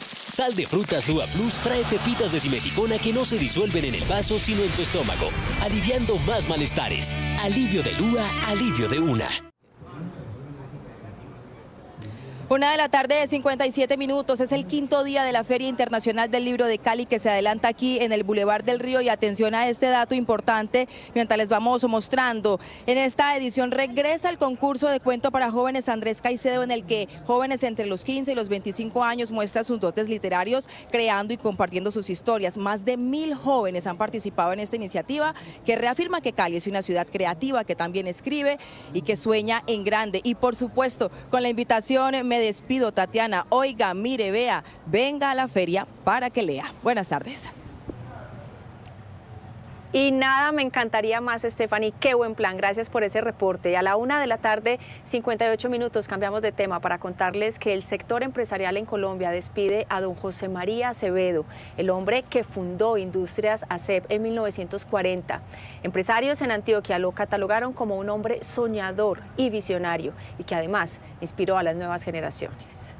Sal de frutas Lua Plus trae pepitas de simejicona que no se disuelven en el vaso sino en tu estómago, aliviando más malestares. Alivio de Lua, alivio de una. 1:57 p.m. Es el quinto día de la Feria Internacional del Libro de Cali que se adelanta aquí en el Boulevard del Río, y atención a este dato importante mientras les vamos mostrando. En esta edición regresa el concurso de cuento para jóvenes Andrés Caicedo, en el que jóvenes entre los 15 y los 25 años muestran sus dotes literarios creando y compartiendo sus historias. Más de 1000 jóvenes han participado en esta iniciativa que reafirma que Cali es una ciudad creativa, que también escribe y que sueña en grande. Y por supuesto, con la invitación me despido, Tatiana. Oiga, mire, vea, venga a la feria para que lea. Buenas tardes. Y nada, me encantaría más, Stephanie. Qué buen plan. Gracias por ese reporte. A la 1:58 p.m. cambiamos de tema para contarles que el sector empresarial en Colombia despide a don José María Acevedo, el hombre que fundó Industrias ASEP en 1940. Empresarios en Antioquia lo catalogaron como un hombre soñador y visionario, y que además inspiró a las nuevas generaciones.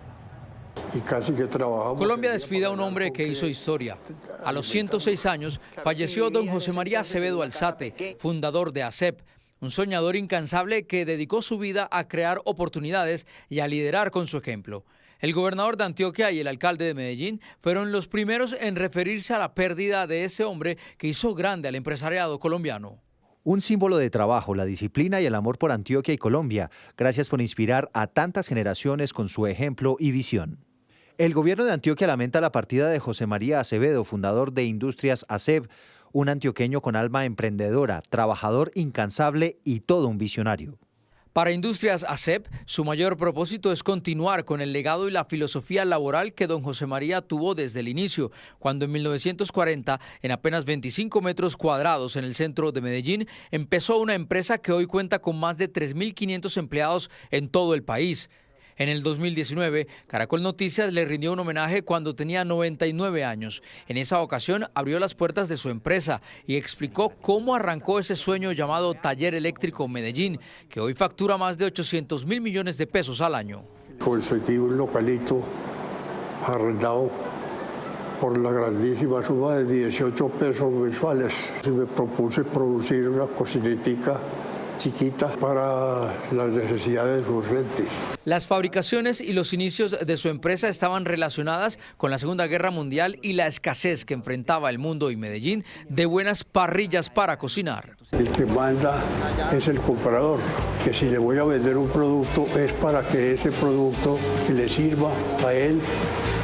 Y casi que trabajamos. Colombia despide a un hombre que hizo historia. A los 106 años falleció don José María Acevedo Alzate, fundador de ASEP, un soñador incansable que dedicó su vida a crear oportunidades y a liderar con su ejemplo. El gobernador de Antioquia y el alcalde de Medellín fueron los primeros en referirse a la pérdida de ese hombre que hizo grande al empresariado colombiano. Un símbolo de trabajo, la disciplina y el amor por Antioquia y Colombia. Gracias por inspirar a tantas generaciones con su ejemplo y visión. El gobierno de Antioquia lamenta la partida de José María Acevedo, fundador de Industrias ASEP, un antioqueño con alma emprendedora, trabajador incansable y todo un visionario. Para Industrias ASEP, su mayor propósito es continuar con el legado y la filosofía laboral que don José María tuvo desde el inicio, cuando en 1940, en apenas 25 metros cuadrados en el centro de Medellín, empezó una empresa que hoy cuenta con más de 3.500 empleados en todo el país. En el 2019, Caracol Noticias le rindió un homenaje cuando tenía 99 años. En esa ocasión abrió las puertas de su empresa y explicó cómo arrancó ese sueño llamado Taller Eléctrico Medellín, que hoy factura más de 800.000 millones de pesos al año. Conseguí un localito arrendado por la grandísima suma de 18 pesos mensuales. Me propuse producir una cocinetica chiquita para las necesidades urgentes. Las fabricaciones y los inicios de su empresa estaban relacionadas con la Segunda Guerra Mundial y la escasez que enfrentaba el mundo y Medellín de buenas parrillas para cocinar. El que manda es el comprador, que si le voy a vender un producto es para que ese producto que le sirva a él,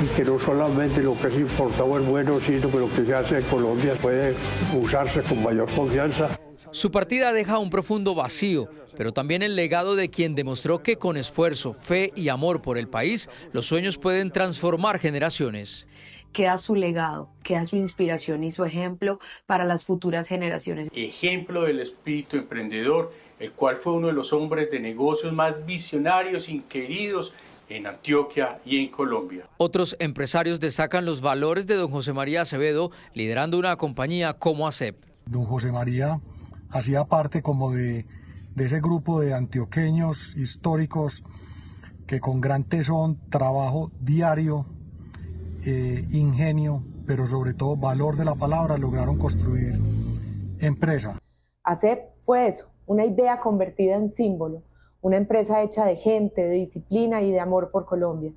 y que no solamente lo que es importado es bueno, sino que lo que se hace en Colombia puede usarse con mayor confianza. Su partida deja un profundo vacío, pero también el legado de quien demostró que con esfuerzo, fe y amor por el país, los sueños pueden transformar generaciones. Queda su legado, queda su inspiración y su ejemplo para las futuras generaciones. Ejemplo del espíritu emprendedor, el cual fue uno de los hombres de negocios más visionarios y queridos en Antioquia y en Colombia. Otros empresarios destacan los valores de don José María Acevedo, liderando una compañía como ASEP. Don José María hacía parte como de ese grupo de antioqueños históricos que con gran tesón, trabajo diario, ingenio, pero sobre todo valor de la palabra, lograron construir empresa. ASEP fue eso, una idea convertida en símbolo, una empresa hecha de gente, de disciplina y de amor por Colombia.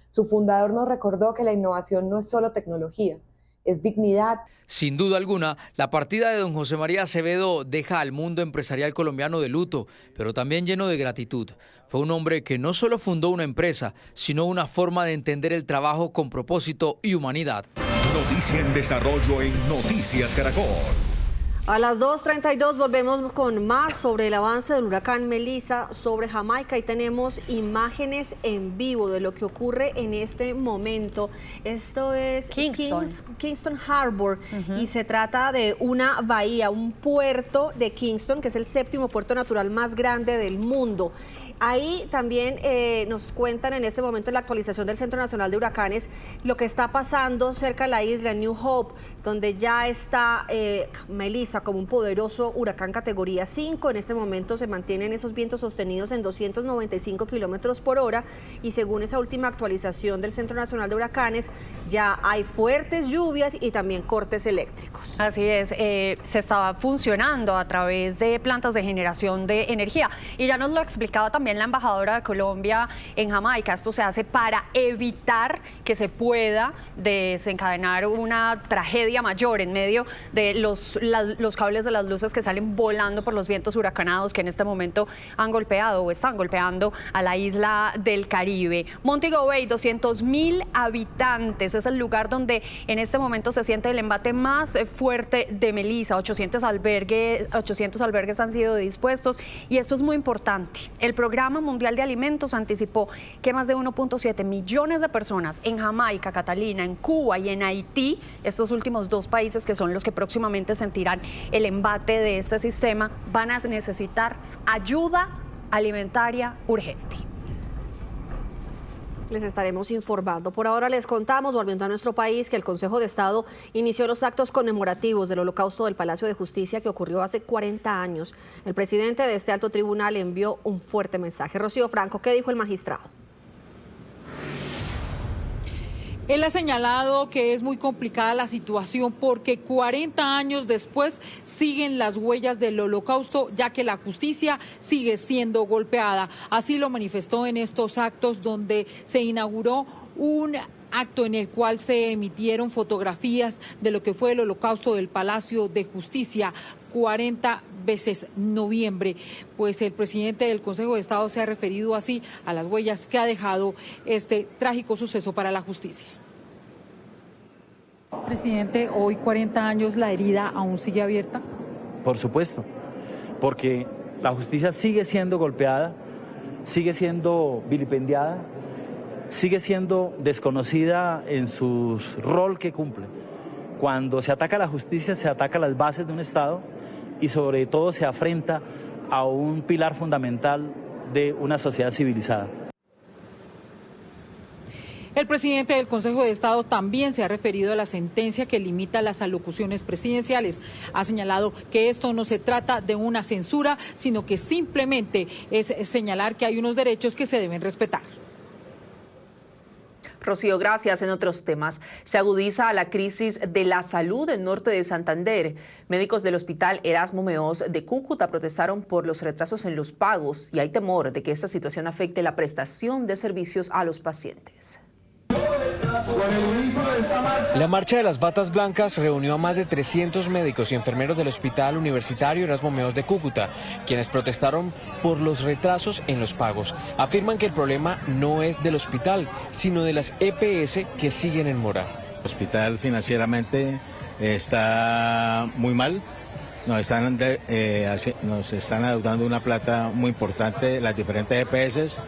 Su fundador nos recordó que la innovación no es solo tecnología, es dignidad. Sin duda alguna, la partida de don José María Acevedo deja al mundo empresarial colombiano de luto, pero también lleno de gratitud. Fue un hombre que no solo fundó una empresa, sino una forma de entender el trabajo con propósito y humanidad. Noticia en desarrollo en Noticias Caracol. A las 2:32 volvemos con más sobre el avance del huracán Melissa sobre Jamaica y tenemos imágenes en vivo de lo que ocurre en este momento. Esto es Kingston Harbor y se trata de una bahía, un puerto de Kingston, que es el 7º puerto natural más grande del mundo. Ahí también nos cuentan en este momento en la actualización del Centro Nacional de Huracanes lo que está pasando cerca de la isla New Hope, donde ya está Melissa Melissa como un poderoso huracán categoría 5. En este momento se mantienen esos vientos sostenidos en 295 kilómetros por hora y según esa última actualización del Centro Nacional de Huracanes, ya hay fuertes lluvias y también cortes eléctricos. Así es, se estaba funcionando a través de plantas de generación de energía y ya nos lo explicaba también la embajadora de Colombia en Jamaica. Esto se hace para evitar que se pueda desencadenar una tragedia mayor en medio de los cables de las luces que salen volando por los vientos huracanados que en este momento han golpeado o están golpeando a la isla del Caribe. Montego Bay, 200.000 habitantes, es el lugar donde en este momento se siente el embate más fuerte de Melissa. 800 albergues han sido dispuestos y esto es muy importante. El Programa Mundial de Alimentos anticipó que más de 1.7 millones de personas en Jamaica, Catalina, en Cuba y en Haití, estos últimos dos países que son los que próximamente sentirán el embate de este sistema, van a necesitar ayuda alimentaria urgente. Les estaremos informando. Por ahora les contamos, volviendo a nuestro país, que el Consejo de Estado inició los actos conmemorativos del Holocausto del Palacio de Justicia que ocurrió hace 40 años. El presidente de este alto tribunal envió un fuerte mensaje. Rocío Franco, ¿qué dijo el magistrado? Él ha señalado que es muy complicada la situación porque 40 años después siguen las huellas del Holocausto, ya que la justicia sigue siendo golpeada. Así lo manifestó en estos actos donde se inauguró un acto en el cual se emitieron fotografías de lo que fue el Holocausto del Palacio de Justicia, 40 veces noviembre. Pues el presidente del Consejo de Estado se ha referido así a las huellas que ha dejado este trágico suceso para la justicia. Presidente, hoy 40 años, ¿la herida aún sigue abierta? Por supuesto, porque la justicia sigue siendo golpeada, sigue siendo vilipendiada, sigue siendo desconocida en su rol que cumple. Cuando se ataca a la justicia, se ataca a las bases de un Estado y sobre todo se afrenta a un pilar fundamental de una sociedad civilizada. El presidente del Consejo de Estado también se ha referido a la sentencia que limita las alocuciones presidenciales. Ha señalado que esto no se trata de una censura, sino que simplemente es señalar que hay unos derechos que se deben respetar. Rocío, gracias. En otros temas, se agudiza la crisis de la salud en norte de Santander. Médicos del Hospital Erasmo Meós de Cúcuta protestaron por los retrasos en los pagos y hay temor de que esta situación afecte la prestación de servicios a los pacientes. La marcha de las batas blancas reunió a más de 300 médicos y enfermeros del Hospital Universitario Erasmo Meós de Cúcuta, quienes protestaron por los retrasos en los pagos. Afirman que el problema no es del hospital, sino de las EPS que siguen en mora. El hospital financieramente está muy mal. Nos están adeudando una plata muy importante las diferentes EPS,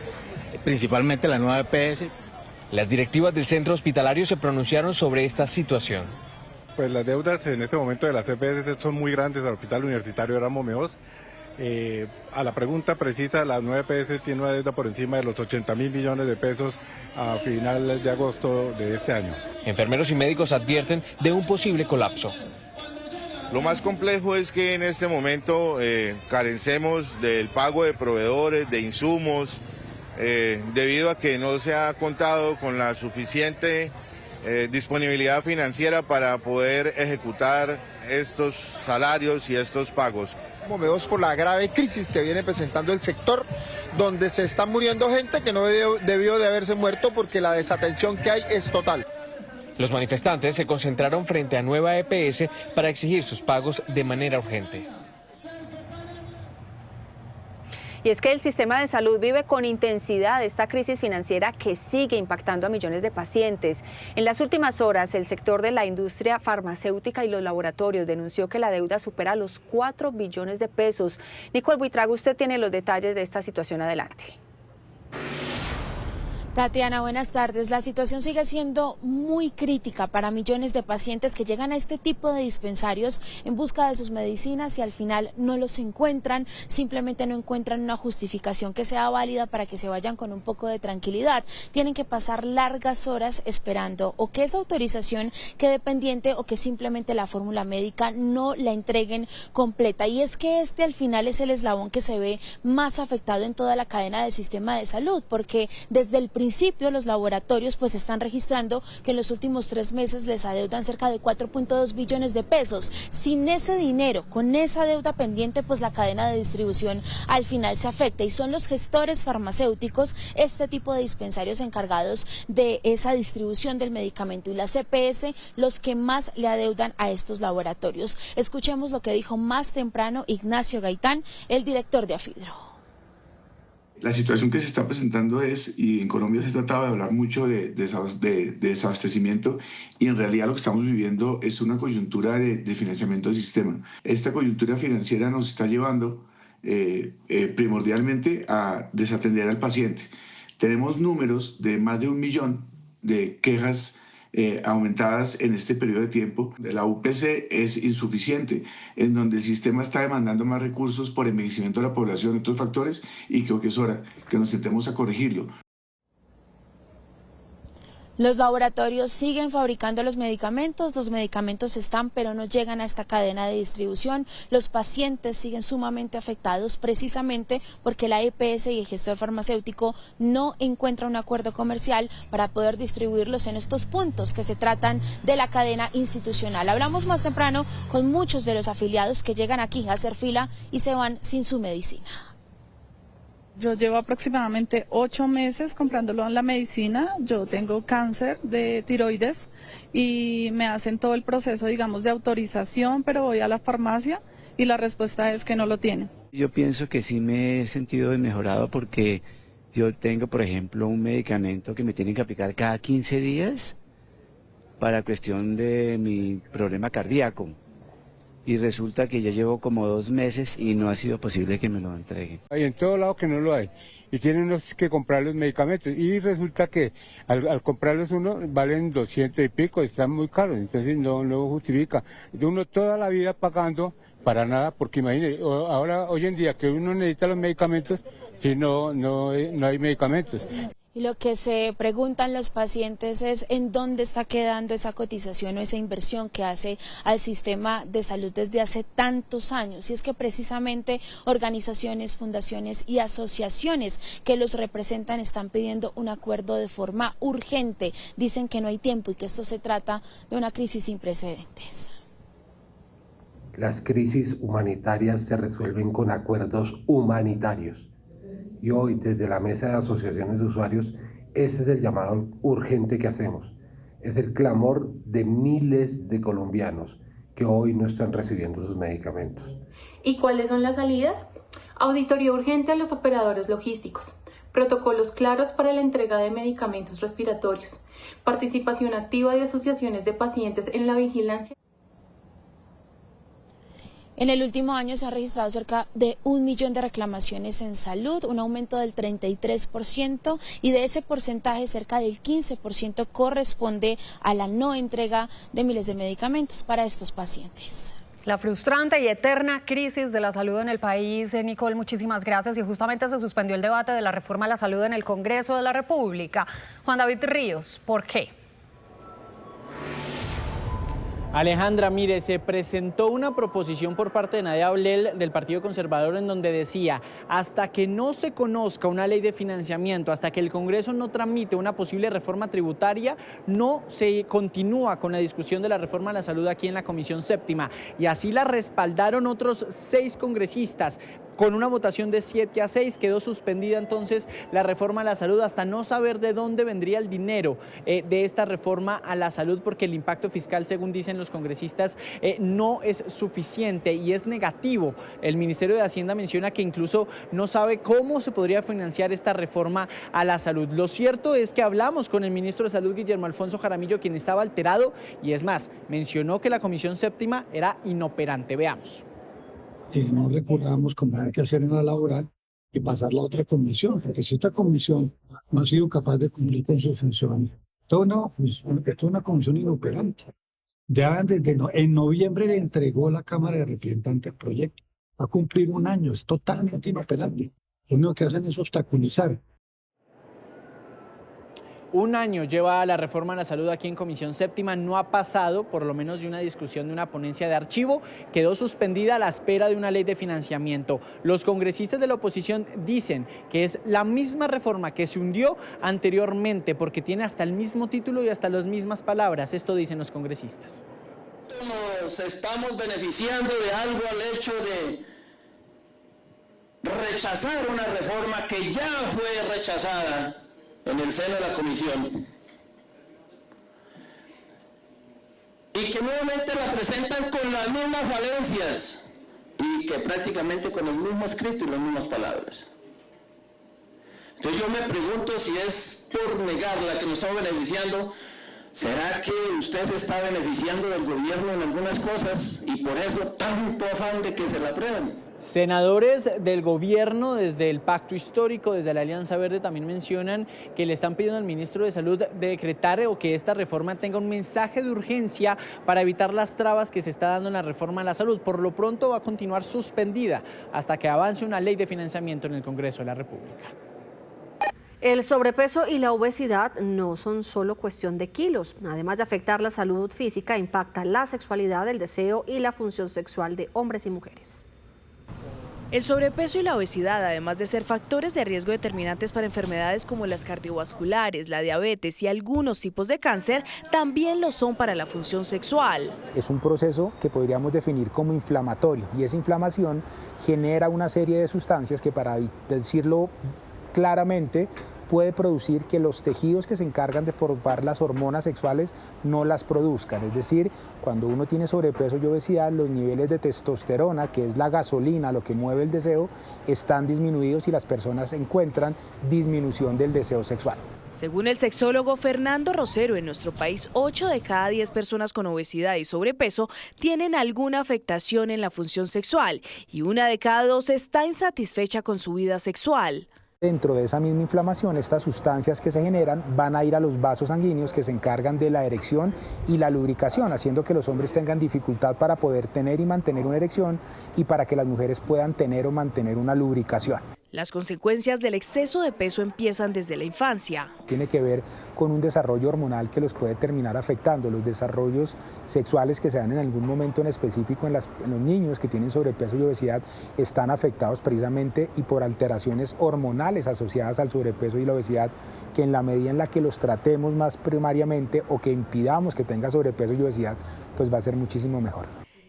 principalmente la nueva EPS. Las directivas del centro hospitalario se pronunciaron sobre esta situación. Pues las deudas en este momento de las EPS son muy grandes al Hospital Universitario Erasmo Meós. A la pregunta precisa, la nueva EPS tiene una deuda por encima de los 80.000 millones de pesos a finales de agosto de este año. Enfermeros y médicos advierten de un posible colapso. Lo más complejo es que en este momento carecemos del pago de proveedores, de insumos, debido a que no se ha contado con la suficiente disponibilidad financiera para poder ejecutar estos salarios y estos pagos. Meós por la grave crisis que viene presentando el sector, donde se está muriendo gente que no debió de haberse muerto porque la desatención que hay es total. Los manifestantes se concentraron frente a Nueva EPS para exigir sus pagos de manera urgente. Y es que el sistema de salud vive con intensidad esta crisis financiera que sigue impactando a millones de pacientes. En las últimas horas, el sector de la industria farmacéutica y los laboratorios denunció que la deuda supera los 4 billones de pesos. Nicole Buitrago, usted tiene los detalles de esta situación. Adelante. Tatiana, buenas tardes. La situación sigue siendo muy crítica para millones de pacientes que llegan a este tipo de dispensarios en busca de sus medicinas y al final no los encuentran, simplemente no encuentran una justificación que sea válida para que se vayan con un poco de tranquilidad. Tienen que pasar largas horas esperando o que esa autorización quede pendiente o que simplemente la fórmula médica no la entreguen completa. Y es que al final es el eslabón que se ve más afectado en toda la cadena del sistema de salud, porque desde el principio los laboratorios pues están registrando que en los últimos 3 meses les adeudan cerca de 4.2 billones de pesos. Sin ese dinero, con esa deuda pendiente, pues la cadena de distribución al final se afecta y son los gestores farmacéuticos, este tipo de dispensarios encargados de esa distribución del medicamento y la CPS los que más le adeudan a estos laboratorios. Escuchemos lo que dijo más temprano Ignacio Gaitán, el director de Afidro. La situación que se está presentando y en Colombia se ha tratado de hablar mucho de desabastecimiento, y en realidad lo que estamos viviendo es una coyuntura de financiamiento del sistema. Esta coyuntura financiera nos está llevando primordialmente a desatender al paciente. Tenemos números de más de 1 millón de quejas aumentadas en este periodo de tiempo. La UPC es insuficiente, en donde el sistema está demandando más recursos por envejecimiento de la población y otros factores, y creo que es hora que nos sentemos a corregirlo. Los laboratorios siguen fabricando los medicamentos están pero no llegan a esta cadena de distribución. Los pacientes siguen sumamente afectados precisamente porque la EPS y el gestor farmacéutico no encuentran un acuerdo comercial para poder distribuirlos en estos puntos que se tratan de la cadena institucional. Hablamos más temprano con muchos de los afiliados que llegan aquí a hacer fila y se van sin su medicina. Yo llevo aproximadamente 8 meses comprándolo en la medicina. Yo tengo cáncer de tiroides y me hacen todo el proceso, digamos, de autorización, pero voy a la farmacia y la respuesta es que no lo tienen. Yo pienso que sí me he sentido mejorado porque yo tengo, por ejemplo, un medicamento que me tienen que aplicar cada 15 días para cuestión de mi problema cardíaco. Y resulta que ya llevo como 2 meses y no ha sido posible que me lo entreguen. Hay en todo lado que no lo hay y tienen que comprar los medicamentos y resulta que al comprarlos uno valen 200 y pico y están muy caros, entonces no justifica. Uno toda la vida pagando para nada, porque imagínese, ahora hoy en día que uno necesita los medicamentos, si no hay medicamentos. Y lo que se preguntan los pacientes es en dónde está quedando esa cotización o esa inversión que hace al sistema de salud desde hace tantos años. Y es que precisamente organizaciones, fundaciones y asociaciones que los representan están pidiendo un acuerdo de forma urgente. Dicen que no hay tiempo y que esto se trata de una crisis sin precedentes. Las crisis humanitarias se resuelven con acuerdos humanitarios. Y hoy, desde la mesa de asociaciones de usuarios, ese es el llamado urgente que hacemos. Es el clamor de miles de colombianos que hoy no están recibiendo sus medicamentos. ¿Y cuáles son las salidas? Auditoría urgente a los operadores logísticos, protocolos claros para la entrega de medicamentos respiratorios, participación activa de asociaciones de pacientes en la vigilancia. En el último año se ha registrado cerca de 1 millón de reclamaciones en salud, un aumento del 33%, y de ese porcentaje cerca del 15% corresponde a la no entrega de miles de medicamentos para estos pacientes. La frustrante y eterna crisis de la salud en el país. Nicole, muchísimas gracias. Y justamente se suspendió el debate de la reforma a la salud en el Congreso de la República. Juan David Ríos, ¿por qué? Alejandra, mire, se presentó una proposición por parte de Nadia Ablel del Partido Conservador en donde decía, hasta que no se conozca una ley de financiamiento, hasta que el Congreso no tramite una posible reforma tributaria, no se continúa con la discusión de la reforma a la salud aquí en la Comisión Séptima. Y así la respaldaron otros 6 congresistas. Con una votación de 7-6 quedó suspendida entonces la reforma a la salud hasta no saber de dónde vendría el dinero de esta reforma a la salud, porque el impacto fiscal, según dicen los congresistas, no es suficiente y es negativo. El Ministerio de Hacienda menciona que incluso no sabe cómo se podría financiar esta reforma a la salud. Lo cierto es que hablamos con el ministro de Salud, Guillermo Alfonso Jaramillo, quien estaba alterado y es más, mencionó que la Comisión Séptima era inoperante. Veamos. No recordamos como hay que hacer en la laboral y pasarla a otra comisión, porque si esta comisión no ha sido capaz de cumplir con sus funciones, esto es una comisión inoperante. Ya en noviembre le entregó la Cámara de Representantes el proyecto. Va a cumplir un año, es totalmente inoperante. Lo único que hacen es obstaculizar. Un año lleva la reforma a la salud aquí en Comisión Séptima, no ha pasado por lo menos de una discusión de una ponencia de archivo, quedó suspendida a la espera de una ley de financiamiento. Los congresistas de la oposición dicen que es la misma reforma que se hundió anteriormente porque tiene hasta el mismo título y hasta las mismas palabras. Esto dicen los congresistas. Nos estamos beneficiando de algo al hecho de rechazar una reforma que ya fue rechazada en el seno de la comisión y que nuevamente la presentan con las mismas falencias y que prácticamente con el mismo escrito y las mismas palabras. Entonces yo me pregunto si es por negarla que nos estamos beneficiando. ¿Será que usted se está beneficiando del gobierno en algunas cosas y por eso tanto afán de que se la aprueben? Senadores del gobierno, desde el Pacto Histórico, desde la Alianza Verde, también mencionan que le están pidiendo al ministro de Salud decretar o que esta reforma tenga un mensaje de urgencia para evitar las trabas que se está dando en la reforma a la salud. Por lo pronto va a continuar suspendida hasta que avance una ley de financiamiento en el Congreso de la República. El sobrepeso y la obesidad no son solo cuestión de kilos. Además de afectar la salud física, impacta la sexualidad, el deseo y la función sexual de hombres y mujeres. El sobrepeso y la obesidad, además de ser factores de riesgo determinantes para enfermedades como las cardiovasculares, la diabetes y algunos tipos de cáncer, también lo son para la función sexual. Es un proceso que podríamos definir como inflamatorio y esa inflamación genera una serie de sustancias que, para decirlo claramente, puede producir que los tejidos que se encargan de formar las hormonas sexuales no las produzcan. Es decir, cuando uno tiene sobrepeso y obesidad, los niveles de testosterona, que es la gasolina, lo que mueve el deseo, están disminuidos y las personas encuentran disminución del deseo sexual. Según el sexólogo Fernando Rosero, en nuestro país 8 de cada 10 personas con obesidad y sobrepeso tienen alguna afectación en la función sexual y 1 de cada 2 está insatisfecha con su vida sexual. Dentro de esa misma inflamación, estas sustancias que se generan van a ir a los vasos sanguíneos que se encargan de la erección y la lubricación, haciendo que los hombres tengan dificultad para poder tener y mantener una erección y para que las mujeres puedan tener o mantener una lubricación. Las consecuencias del exceso de peso empiezan desde la infancia. Tiene que ver con un desarrollo hormonal que los puede terminar afectando. Los desarrollos sexuales que se dan en algún momento en específico en los niños que tienen sobrepeso y obesidad están afectados precisamente y por alteraciones hormonales asociadas al sobrepeso y la obesidad, que en la medida en la que los tratemos más primariamente o que impidamos que tenga sobrepeso y obesidad, pues va a ser muchísimo mejor.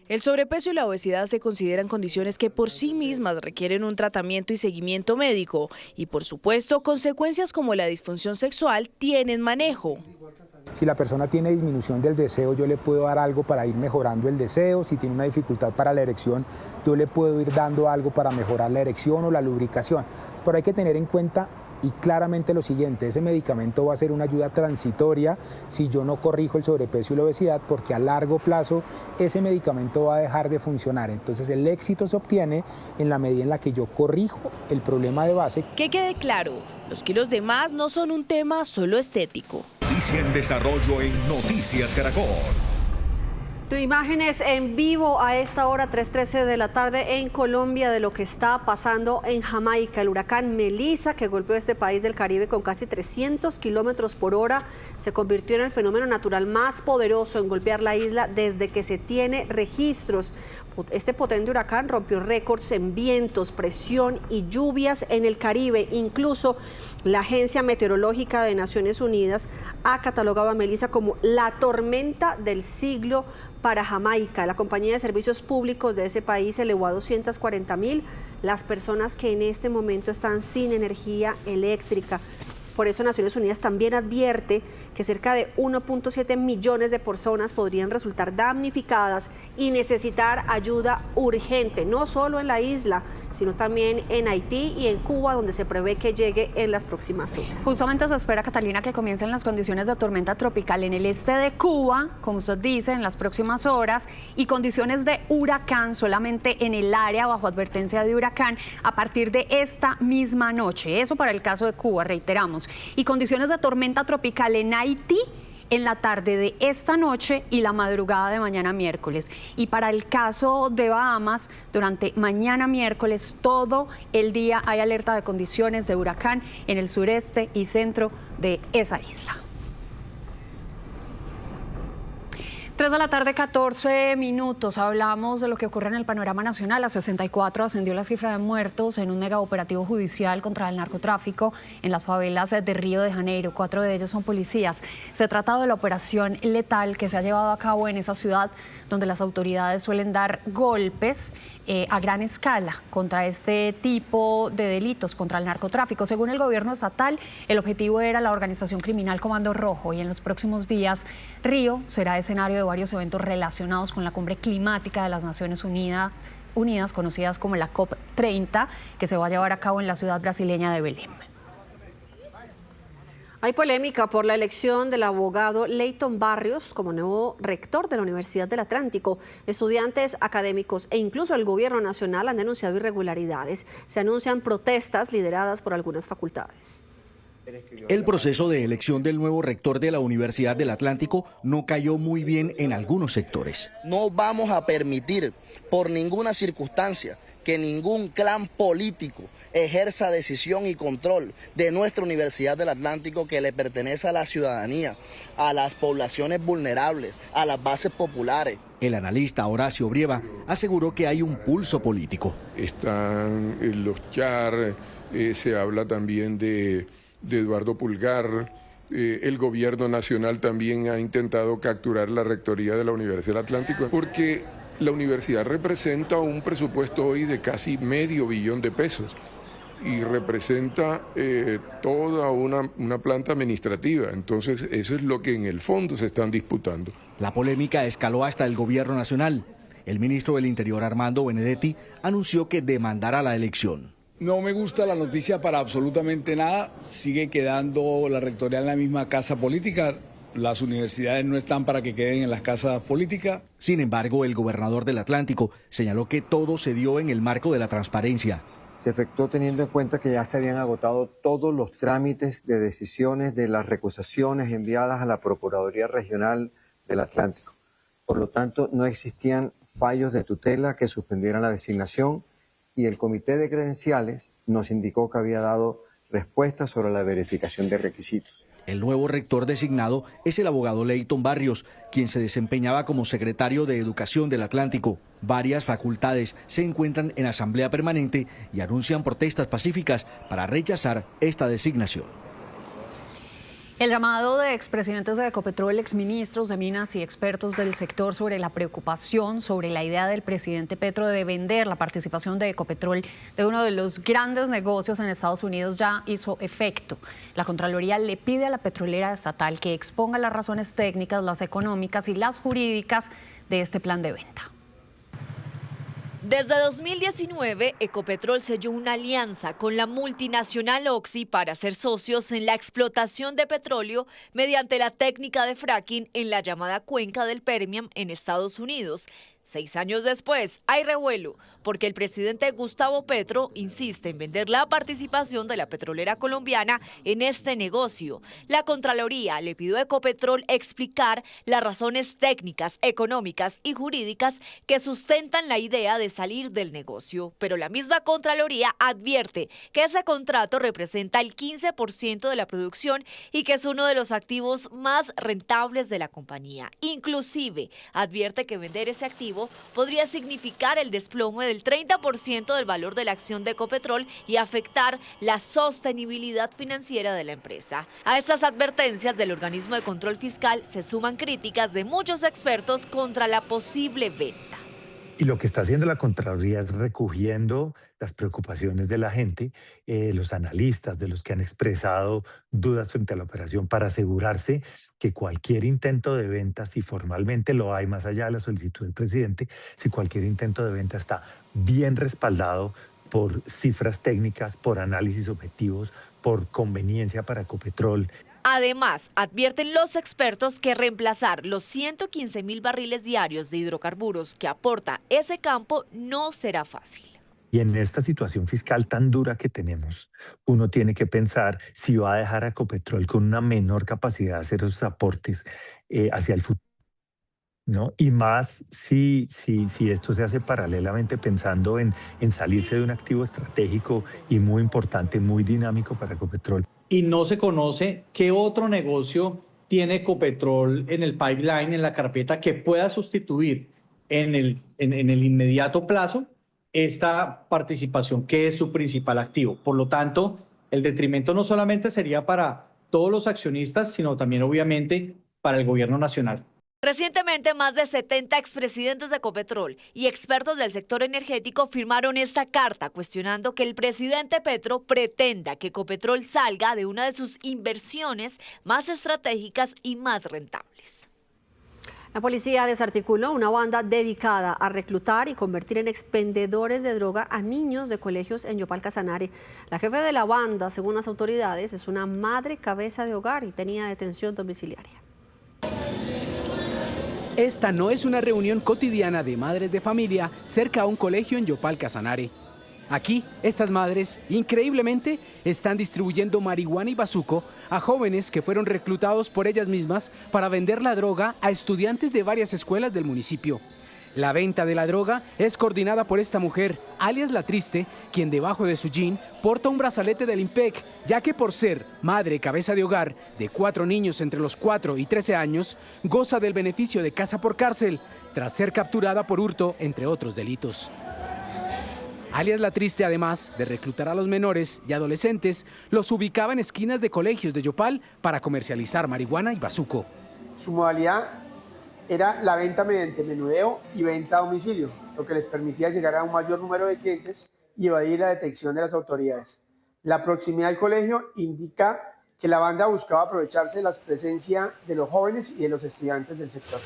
El sobrepeso y la obesidad se consideran condiciones que por sí mismas requieren un tratamiento y seguimiento médico y, por supuesto, consecuencias como la disfunción sexual tienen manejo. Si la persona tiene disminución del deseo, yo le puedo dar algo para ir mejorando el deseo. Si tiene una dificultad para la erección, yo le puedo ir dando algo para mejorar la erección o la lubricación. Pero hay que tener en cuenta y claramente lo siguiente: ese medicamento va a ser una ayuda transitoria si yo no corrijo el sobrepeso y la obesidad, porque a largo plazo ese medicamento va a dejar de funcionar. Entonces el éxito se obtiene en la medida en la que yo corrijo el problema de base. Que quede claro, los kilos de más no son un tema solo estético. Noticia en desarrollo en Noticias Caracol. Tu imágenes en vivo a esta hora, 3:13 de la tarde en Colombia, de lo que está pasando en Jamaica. El huracán Melissa, que golpeó este país del Caribe con casi 300 kilómetros por hora, se convirtió en el fenómeno natural más poderoso en golpear la isla desde que se tiene registros. Este potente huracán rompió récords en vientos, presión y lluvias en el Caribe. Incluso la Agencia Meteorológica de Naciones Unidas ha catalogado a Melissa como la tormenta del siglo para Jamaica. La compañía de servicios públicos de ese país elevó a 240.000 las personas que en este momento están sin energía eléctrica. Por eso Naciones Unidas también advierte que cerca de 1.7 millones de personas podrían resultar damnificadas y necesitar ayuda urgente, no solo en la isla, sino también en Haití y en Cuba, donde se prevé que llegue en las próximas horas. Justamente se espera, Catalina, que comiencen las condiciones de tormenta tropical en el este de Cuba, como usted dice, en las próximas horas, y condiciones de huracán solamente en el área bajo advertencia de huracán a partir de esta misma noche. Eso para el caso de Cuba, reiteramos. Y condiciones de tormenta tropical en Haití en la tarde de esta noche y la madrugada de mañana miércoles. Y para el caso de Bahamas, durante mañana miércoles, todo el día hay alerta de condiciones de huracán en el sureste y centro de esa isla. 3 de la tarde, 14 minutos. Hablamos de lo que ocurre en el panorama nacional. A 64 ascendió la cifra de muertos en un mega operativo judicial contra el narcotráfico en las favelas de Río de Janeiro. 4 de ellos son policías. Se trata de la operación letal que se ha llevado a cabo en esa ciudad, donde las autoridades suelen dar golpes a gran escala contra este tipo de delitos, contra el narcotráfico. Según el gobierno estatal, el objetivo era la organización criminal Comando Rojo, y en los próximos días Río será escenario de varios eventos relacionados con la cumbre climática de las Naciones Unidas, conocidas como la COP30, que se va a llevar a cabo en la ciudad brasileña de Belém. Hay polémica por la elección del abogado Leyton Barrios como nuevo rector de la Universidad del Atlántico. Estudiantes, académicos e incluso el gobierno nacional han denunciado irregularidades. Se anuncian protestas lideradas por algunas facultades. El proceso de elección del nuevo rector de la Universidad del Atlántico no cayó muy bien en algunos sectores. No vamos a permitir por ninguna circunstancia que ningún clan político ejerza decisión y control de nuestra Universidad del Atlántico, que le pertenece a la ciudadanía, a las poblaciones vulnerables, a las bases populares. El analista Horacio Brieva aseguró que hay un pulso político. Están los char, se habla también de Eduardo Pulgar. El gobierno nacional también ha intentado capturar la rectoría de la Universidad del Atlántico, porque la universidad representa un presupuesto hoy de casi $500 millón y representa toda una planta administrativa. Entonces eso es lo que en el fondo se están disputando. La polémica escaló hasta el gobierno nacional. El ministro del Interior, Armando Benedetti, anunció que demandará la elección. No me gusta la noticia para absolutamente nada. Sigue quedando la rectoría en la misma casa política. Las universidades no están para que queden en las casas políticas. Sin embargo, el gobernador del Atlántico señaló que todo se dio en el marco de la transparencia. Se efectuó teniendo en cuenta que ya se habían agotado todos los trámites de decisiones de las recusaciones enviadas a la Procuraduría Regional del Atlántico. Por lo tanto, no existían fallos de tutela que suspendieran la designación, y el Comité de Credenciales nos indicó que había dado respuestas sobre la verificación de requisitos. El nuevo rector designado es el abogado Leyton Barrios, quien se desempeñaba como secretario de Educación del Atlántico. Varias facultades se encuentran en asamblea permanente y anuncian protestas pacíficas para rechazar esta designación. El llamado de expresidentes de Ecopetrol, exministros de Minas y expertos del sector sobre la preocupación sobre la idea del presidente Petro de vender la participación de Ecopetrol, de uno de los grandes negocios en Estados Unidos, ya hizo efecto. La Contraloría le pide a la petrolera estatal que exponga las razones técnicas, las económicas y las jurídicas de este plan de venta. Desde 2019, Ecopetrol selló una alianza con la multinacional Oxy para ser socios en la explotación de petróleo mediante la técnica de fracking en la llamada cuenca del Permian en Estados Unidos. 6 años después, hay revuelo, porque el presidente Gustavo Petro insiste en vender la participación de la petrolera colombiana en este negocio. La Contraloría le pidió a Ecopetrol explicar las razones técnicas, económicas y jurídicas que sustentan la idea de salir del negocio. Pero la misma Contraloría advierte que ese contrato representa el 15% de la producción y que es uno de los activos más rentables de la compañía. Inclusive, advierte que vender ese activo podría significar el desplome del 30% del valor de la acción de Ecopetrol y afectar la sostenibilidad financiera de la empresa. A estas advertencias del organismo de control fiscal se suman críticas de muchos expertos contra la posible venta. Y lo que está haciendo la Contraloría es recogiendo las preocupaciones de la gente, los analistas, de los que han expresado dudas frente a la operación, para asegurarse que cualquier intento de venta, si formalmente lo hay, más allá de la solicitud del presidente, si cualquier intento de venta está bien respaldado por cifras técnicas, por análisis objetivos, por conveniencia para Ecopetrol. Además, advierten los expertos que reemplazar los 115.000 barriles diarios de hidrocarburos que aporta ese campo no será fácil. Y en esta situación fiscal tan dura que tenemos, uno tiene que pensar si va a dejar a Ecopetrol con una menor capacidad de hacer esos aportes hacia el futuro, ¿no? Y más si esto se hace paralelamente pensando en salirse de un activo estratégico y muy importante, muy dinámico para Ecopetrol. Y no se conoce qué otro negocio tiene Ecopetrol en el pipeline, en la carpeta, que pueda sustituir en el inmediato plazo esta participación, que es su principal activo. Por lo tanto, el detrimento no solamente sería para todos los accionistas, sino también obviamente para el gobierno nacional. Recientemente, más de 70 expresidentes de Ecopetrol y expertos del sector energético firmaron esta carta cuestionando que el presidente Petro pretenda que Ecopetrol salga de una de sus inversiones más estratégicas y más rentables. La policía desarticuló una banda dedicada a reclutar y convertir en expendedores de droga a niños de colegios en Yopal Casanare. La jefe de la banda, según las autoridades, es una madre cabeza de hogar y tenía detención domiciliaria. Esta no es una reunión cotidiana de madres de familia cerca a un colegio en Yopal Casanare. Aquí, estas madres, increíblemente, están distribuyendo marihuana y bazuco a jóvenes que fueron reclutados por ellas mismas para vender la droga a estudiantes de varias escuelas del municipio. La venta de la droga es coordinada por esta mujer, alias La Triste, quien debajo de su jean porta un brazalete del IMPEC, ya que por ser madre cabeza de hogar de 4 niños entre los 4 y 13 años, goza del beneficio de casa por cárcel, tras ser capturada por hurto, entre otros delitos. Alias La Triste, además de reclutar a los menores y adolescentes, los ubicaba en esquinas de colegios de Yopal para comercializar marihuana y bazuco. Su modalidad era la venta mediante menudeo y venta a domicilio, lo que les permitía llegar a un mayor número de clientes y evadir la detección de las autoridades. La proximidad al colegio indica que la banda buscaba aprovecharse de la presencia de los jóvenes y de los estudiantes del sector.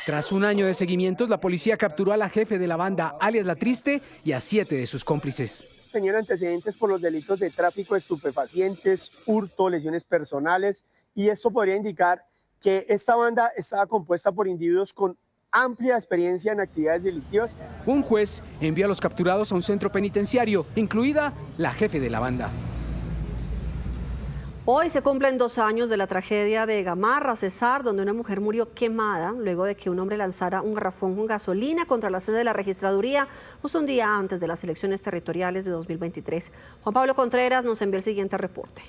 Tras un año de seguimientos, la policía capturó a la jefe de la banda, alias La Triste, y a 7 de sus cómplices. Tenían antecedentes por los delitos de tráfico de estupefacientes, hurto, lesiones personales, y esto podría indicar que esta banda estaba compuesta por individuos con amplia experiencia en actividades delictivas. Un juez envió a los capturados a un centro penitenciario, incluida la jefe de la banda. Hoy se cumplen 2 años de la tragedia de Gamarra, Cesar, donde una mujer murió quemada luego de que un hombre lanzara un garrafón con gasolina contra la sede de la registraduría justo un día antes de las elecciones territoriales de 2023. Juan Pablo Contreras nos envió el siguiente reporte.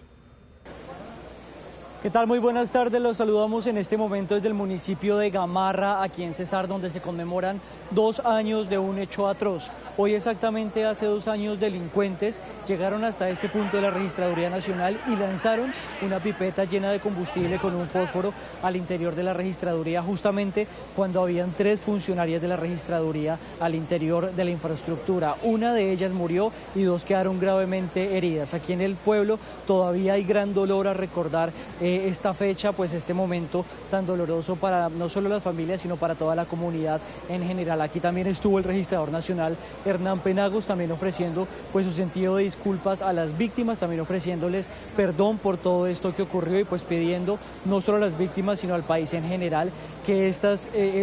¿Qué tal? Muy buenas tardes, los saludamos en este momento desde el municipio de Gamarra, aquí en Cesar, donde se conmemoran 2 años de un hecho atroz. Hoy exactamente hace 2 años delincuentes llegaron hasta este punto de la Registraduría Nacional y lanzaron una pipeta llena de combustible con un fósforo al interior de la Registraduría, justamente cuando habían 3 funcionarias de la Registraduría al interior de la infraestructura. Una de ellas murió y 2 quedaron gravemente heridas. Aquí en el pueblo todavía hay gran dolor a recordar esta fecha, pues este momento tan doloroso para no solo las familias, sino para toda la comunidad en general. Aquí también estuvo el registrador nacional Hernán Penagos, también ofreciendo pues su sentido de disculpas a las víctimas, también ofreciéndoles perdón por todo esto que ocurrió y pues pidiendo no solo a las víctimas, sino al país en general que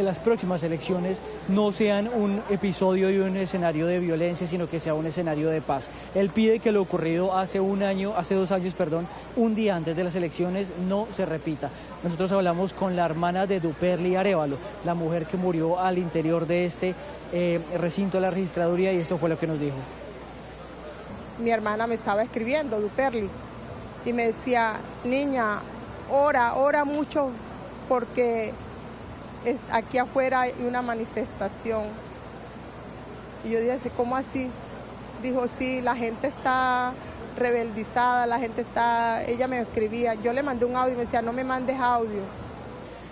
las próximas elecciones no sean un episodio y un escenario de violencia, sino que sea un escenario de paz. Él pide que lo ocurrido hace 2 años, un día antes de las elecciones, no se repita. Nosotros hablamos con la hermana de Duperli Arévalo, la mujer que murió al interior de este recinto de la registraduría, y esto fue lo que nos dijo. Mi hermana me estaba escribiendo, Duperli, y me decía, niña, ora mucho porque aquí afuera hay una manifestación. Y yo dije, ¿cómo así? Dijo, sí, la gente está rebeldizada, ella me escribía, yo le mandé un audio y me decía, no me mandes audio.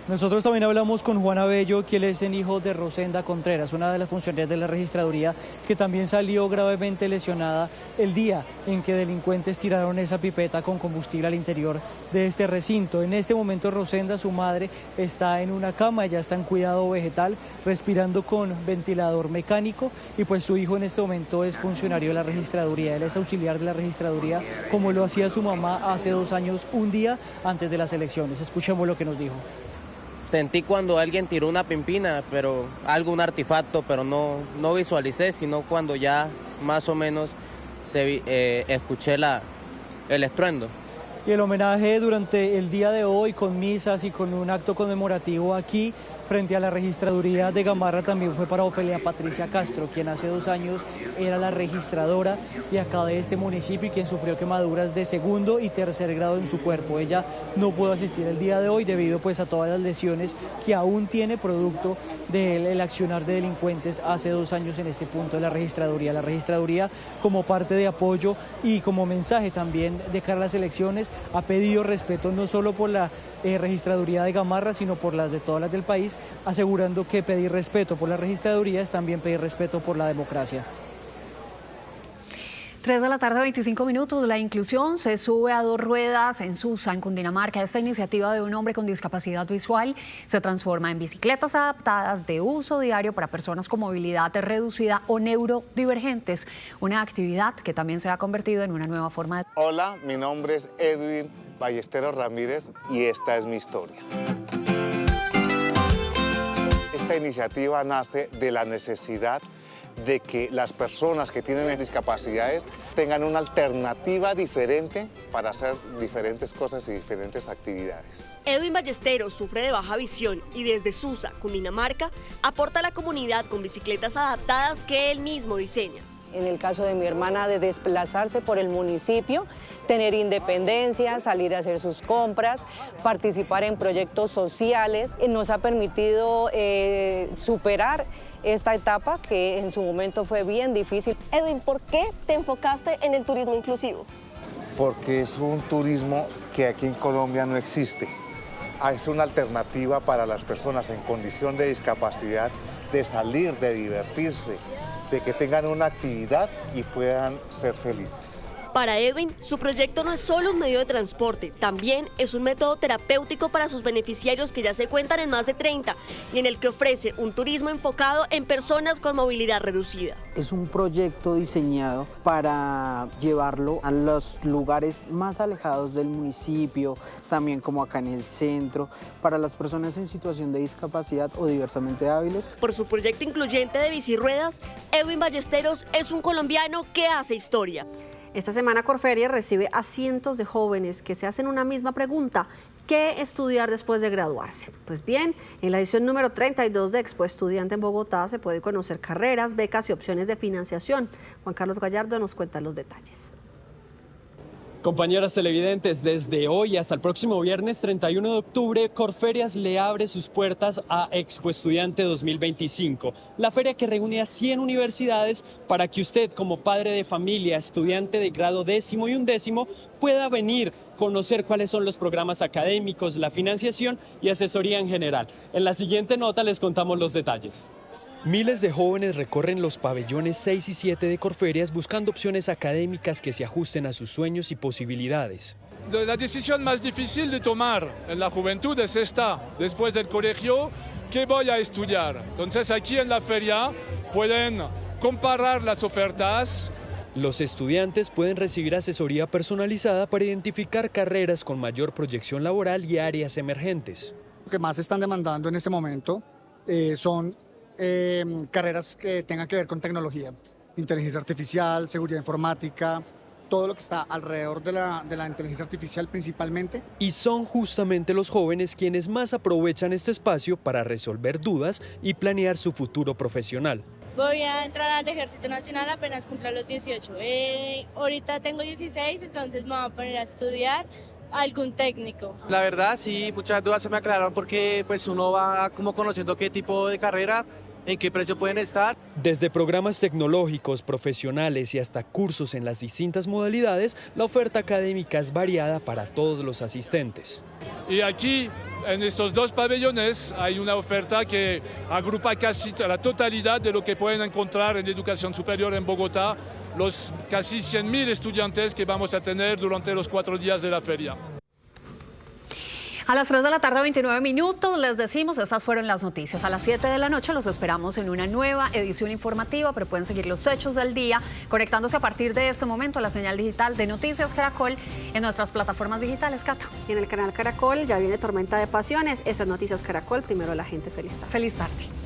Nosotros también hablamos con Juan Abello, quien es el hijo de Rosenda Contreras, una de las funcionarias de la registraduría, que también salió gravemente lesionada el día en que delincuentes tiraron esa pipeta con combustible al interior de este recinto. En este momento Rosenda, su madre, está en una cama, ya está en cuidado vegetal, respirando con ventilador mecánico, y pues su hijo en este momento es funcionario de la registraduría, él es auxiliar de la registraduría, como lo hacía su mamá hace 2 años, un día antes de las elecciones. Escuchemos lo que nos dijo. Sentí cuando alguien tiró una pimpina, pero un artefacto, pero no visualicé, sino cuando ya más o menos escuché el estruendo. Y el homenaje durante el día de hoy con misas y con un acto conmemorativo aquí frente a la registraduría de Gamarra también fue para Ofelia Patricia Castro, quien hace 2 años era la registradora de acá de este municipio y quien sufrió quemaduras de 2º y 3er grado en su cuerpo. Ella no pudo asistir el día de hoy debido pues a todas las lesiones que aún tiene producto del accionar de delincuentes hace 2 años en este punto de la registraduría. La registraduría, como parte de apoyo y como mensaje también de cara a las elecciones, ha pedido respeto no solo por la registraduría de Gamarra, sino por las de todas las del país, asegurando que pedir respeto por la registraduría es también pedir respeto por la democracia. 3 de la tarde, 25 minutos. La inclusión se sube a 2 ruedas en Susa, en Cundinamarca. Esta iniciativa de un hombre con discapacidad visual se transforma en bicicletas adaptadas de uso diario para personas con movilidad reducida o neurodivergentes. Una actividad que también se ha convertido en una nueva forma de... Hola, mi nombre es Edwin Ballesteros Ramírez y esta es mi historia. Esta iniciativa nace de la necesidad de que las personas que tienen discapacidades tengan una alternativa diferente para hacer diferentes cosas y diferentes actividades. Edwin Ballesteros sufre de baja visión y desde Susa, Cundinamarca, aporta a la comunidad con bicicletas adaptadas que él mismo diseña. En el caso de mi hermana, de desplazarse por el municipio, tener independencia, salir a hacer sus compras, participar en proyectos sociales, nos ha permitido superar esta etapa que en su momento fue bien difícil. Edwin, ¿por qué te enfocaste en el turismo inclusivo? Porque es un turismo que aquí en Colombia no existe. Es una alternativa para las personas en condición de discapacidad de salir, de divertirse, de que tengan una actividad y puedan ser felices. Para Edwin, su proyecto no es solo un medio de transporte, también es un método terapéutico para sus beneficiarios que ya se cuentan en más de 30 y en el que ofrece un turismo enfocado en personas con movilidad reducida. Es un proyecto diseñado para llevarlo a los lugares más alejados del municipio, también como acá en el centro, para las personas en situación de discapacidad o diversamente hábiles. Por su proyecto incluyente de bicirruedas, Edwin Ballesteros es un colombiano que hace historia. Esta semana Corferia recibe a cientos de jóvenes que se hacen una misma pregunta: ¿qué estudiar después de graduarse? Pues bien, en la edición número 32 de Expo Estudiante en Bogotá se puede conocer carreras, becas y opciones de financiación. Juan Carlos Gallardo nos cuenta los detalles. Compañeras televidentes, desde hoy hasta el próximo viernes 31 de octubre, Corferias le abre sus puertas a Expo Estudiante 2025, la feria que reúne a 100 universidades para que usted, como padre de familia, estudiante de grado 10º y 11º, pueda venir, conocer cuáles son los programas académicos, la financiación y asesoría en general. En la siguiente nota les contamos los detalles. Miles de jóvenes recorren los pabellones 6 y 7 de Corferias buscando opciones académicas que se ajusten a sus sueños y posibilidades. La decisión más difícil de tomar en la juventud es esta: después del colegio, ¿qué voy a estudiar? Entonces aquí en la feria pueden comparar las ofertas. Los estudiantes pueden recibir asesoría personalizada para identificar carreras con mayor proyección laboral y áreas emergentes. Lo que más están demandando en este momento son carreras que tengan que ver con tecnología, inteligencia artificial, seguridad informática, todo lo que está alrededor de la inteligencia artificial principalmente. Y son justamente los jóvenes quienes más aprovechan este espacio para resolver dudas y planear su futuro profesional. Voy a entrar al Ejército Nacional apenas cumpla los 18. Ahorita tengo 16, entonces me voy a poner a estudiar algún técnico. La verdad sí, muchas dudas se me aclararon porque pues uno va como conociendo qué tipo de carrera, en qué precio pueden estar. Desde programas tecnológicos, profesionales y hasta cursos en las distintas modalidades, la oferta académica es variada para todos los asistentes. Y aquí En estos dos pabellones hay una oferta que agrupa casi la totalidad de lo que pueden encontrar en educación superior en Bogotá, los casi 100.000 estudiantes que vamos a tener durante los 4 días de la feria. A las 3 de la tarde, 29 minutos, les decimos, estas fueron las noticias. A las 7 de la noche los esperamos en una nueva edición informativa, pero pueden seguir los hechos del día conectándose a partir de este momento a la señal digital de Noticias Caracol en nuestras plataformas digitales, Cata. Y en el canal Caracol ya viene Tormenta de Pasiones. Eso es Noticias Caracol. Primero la gente. Feliz tarde. Feliz tarde.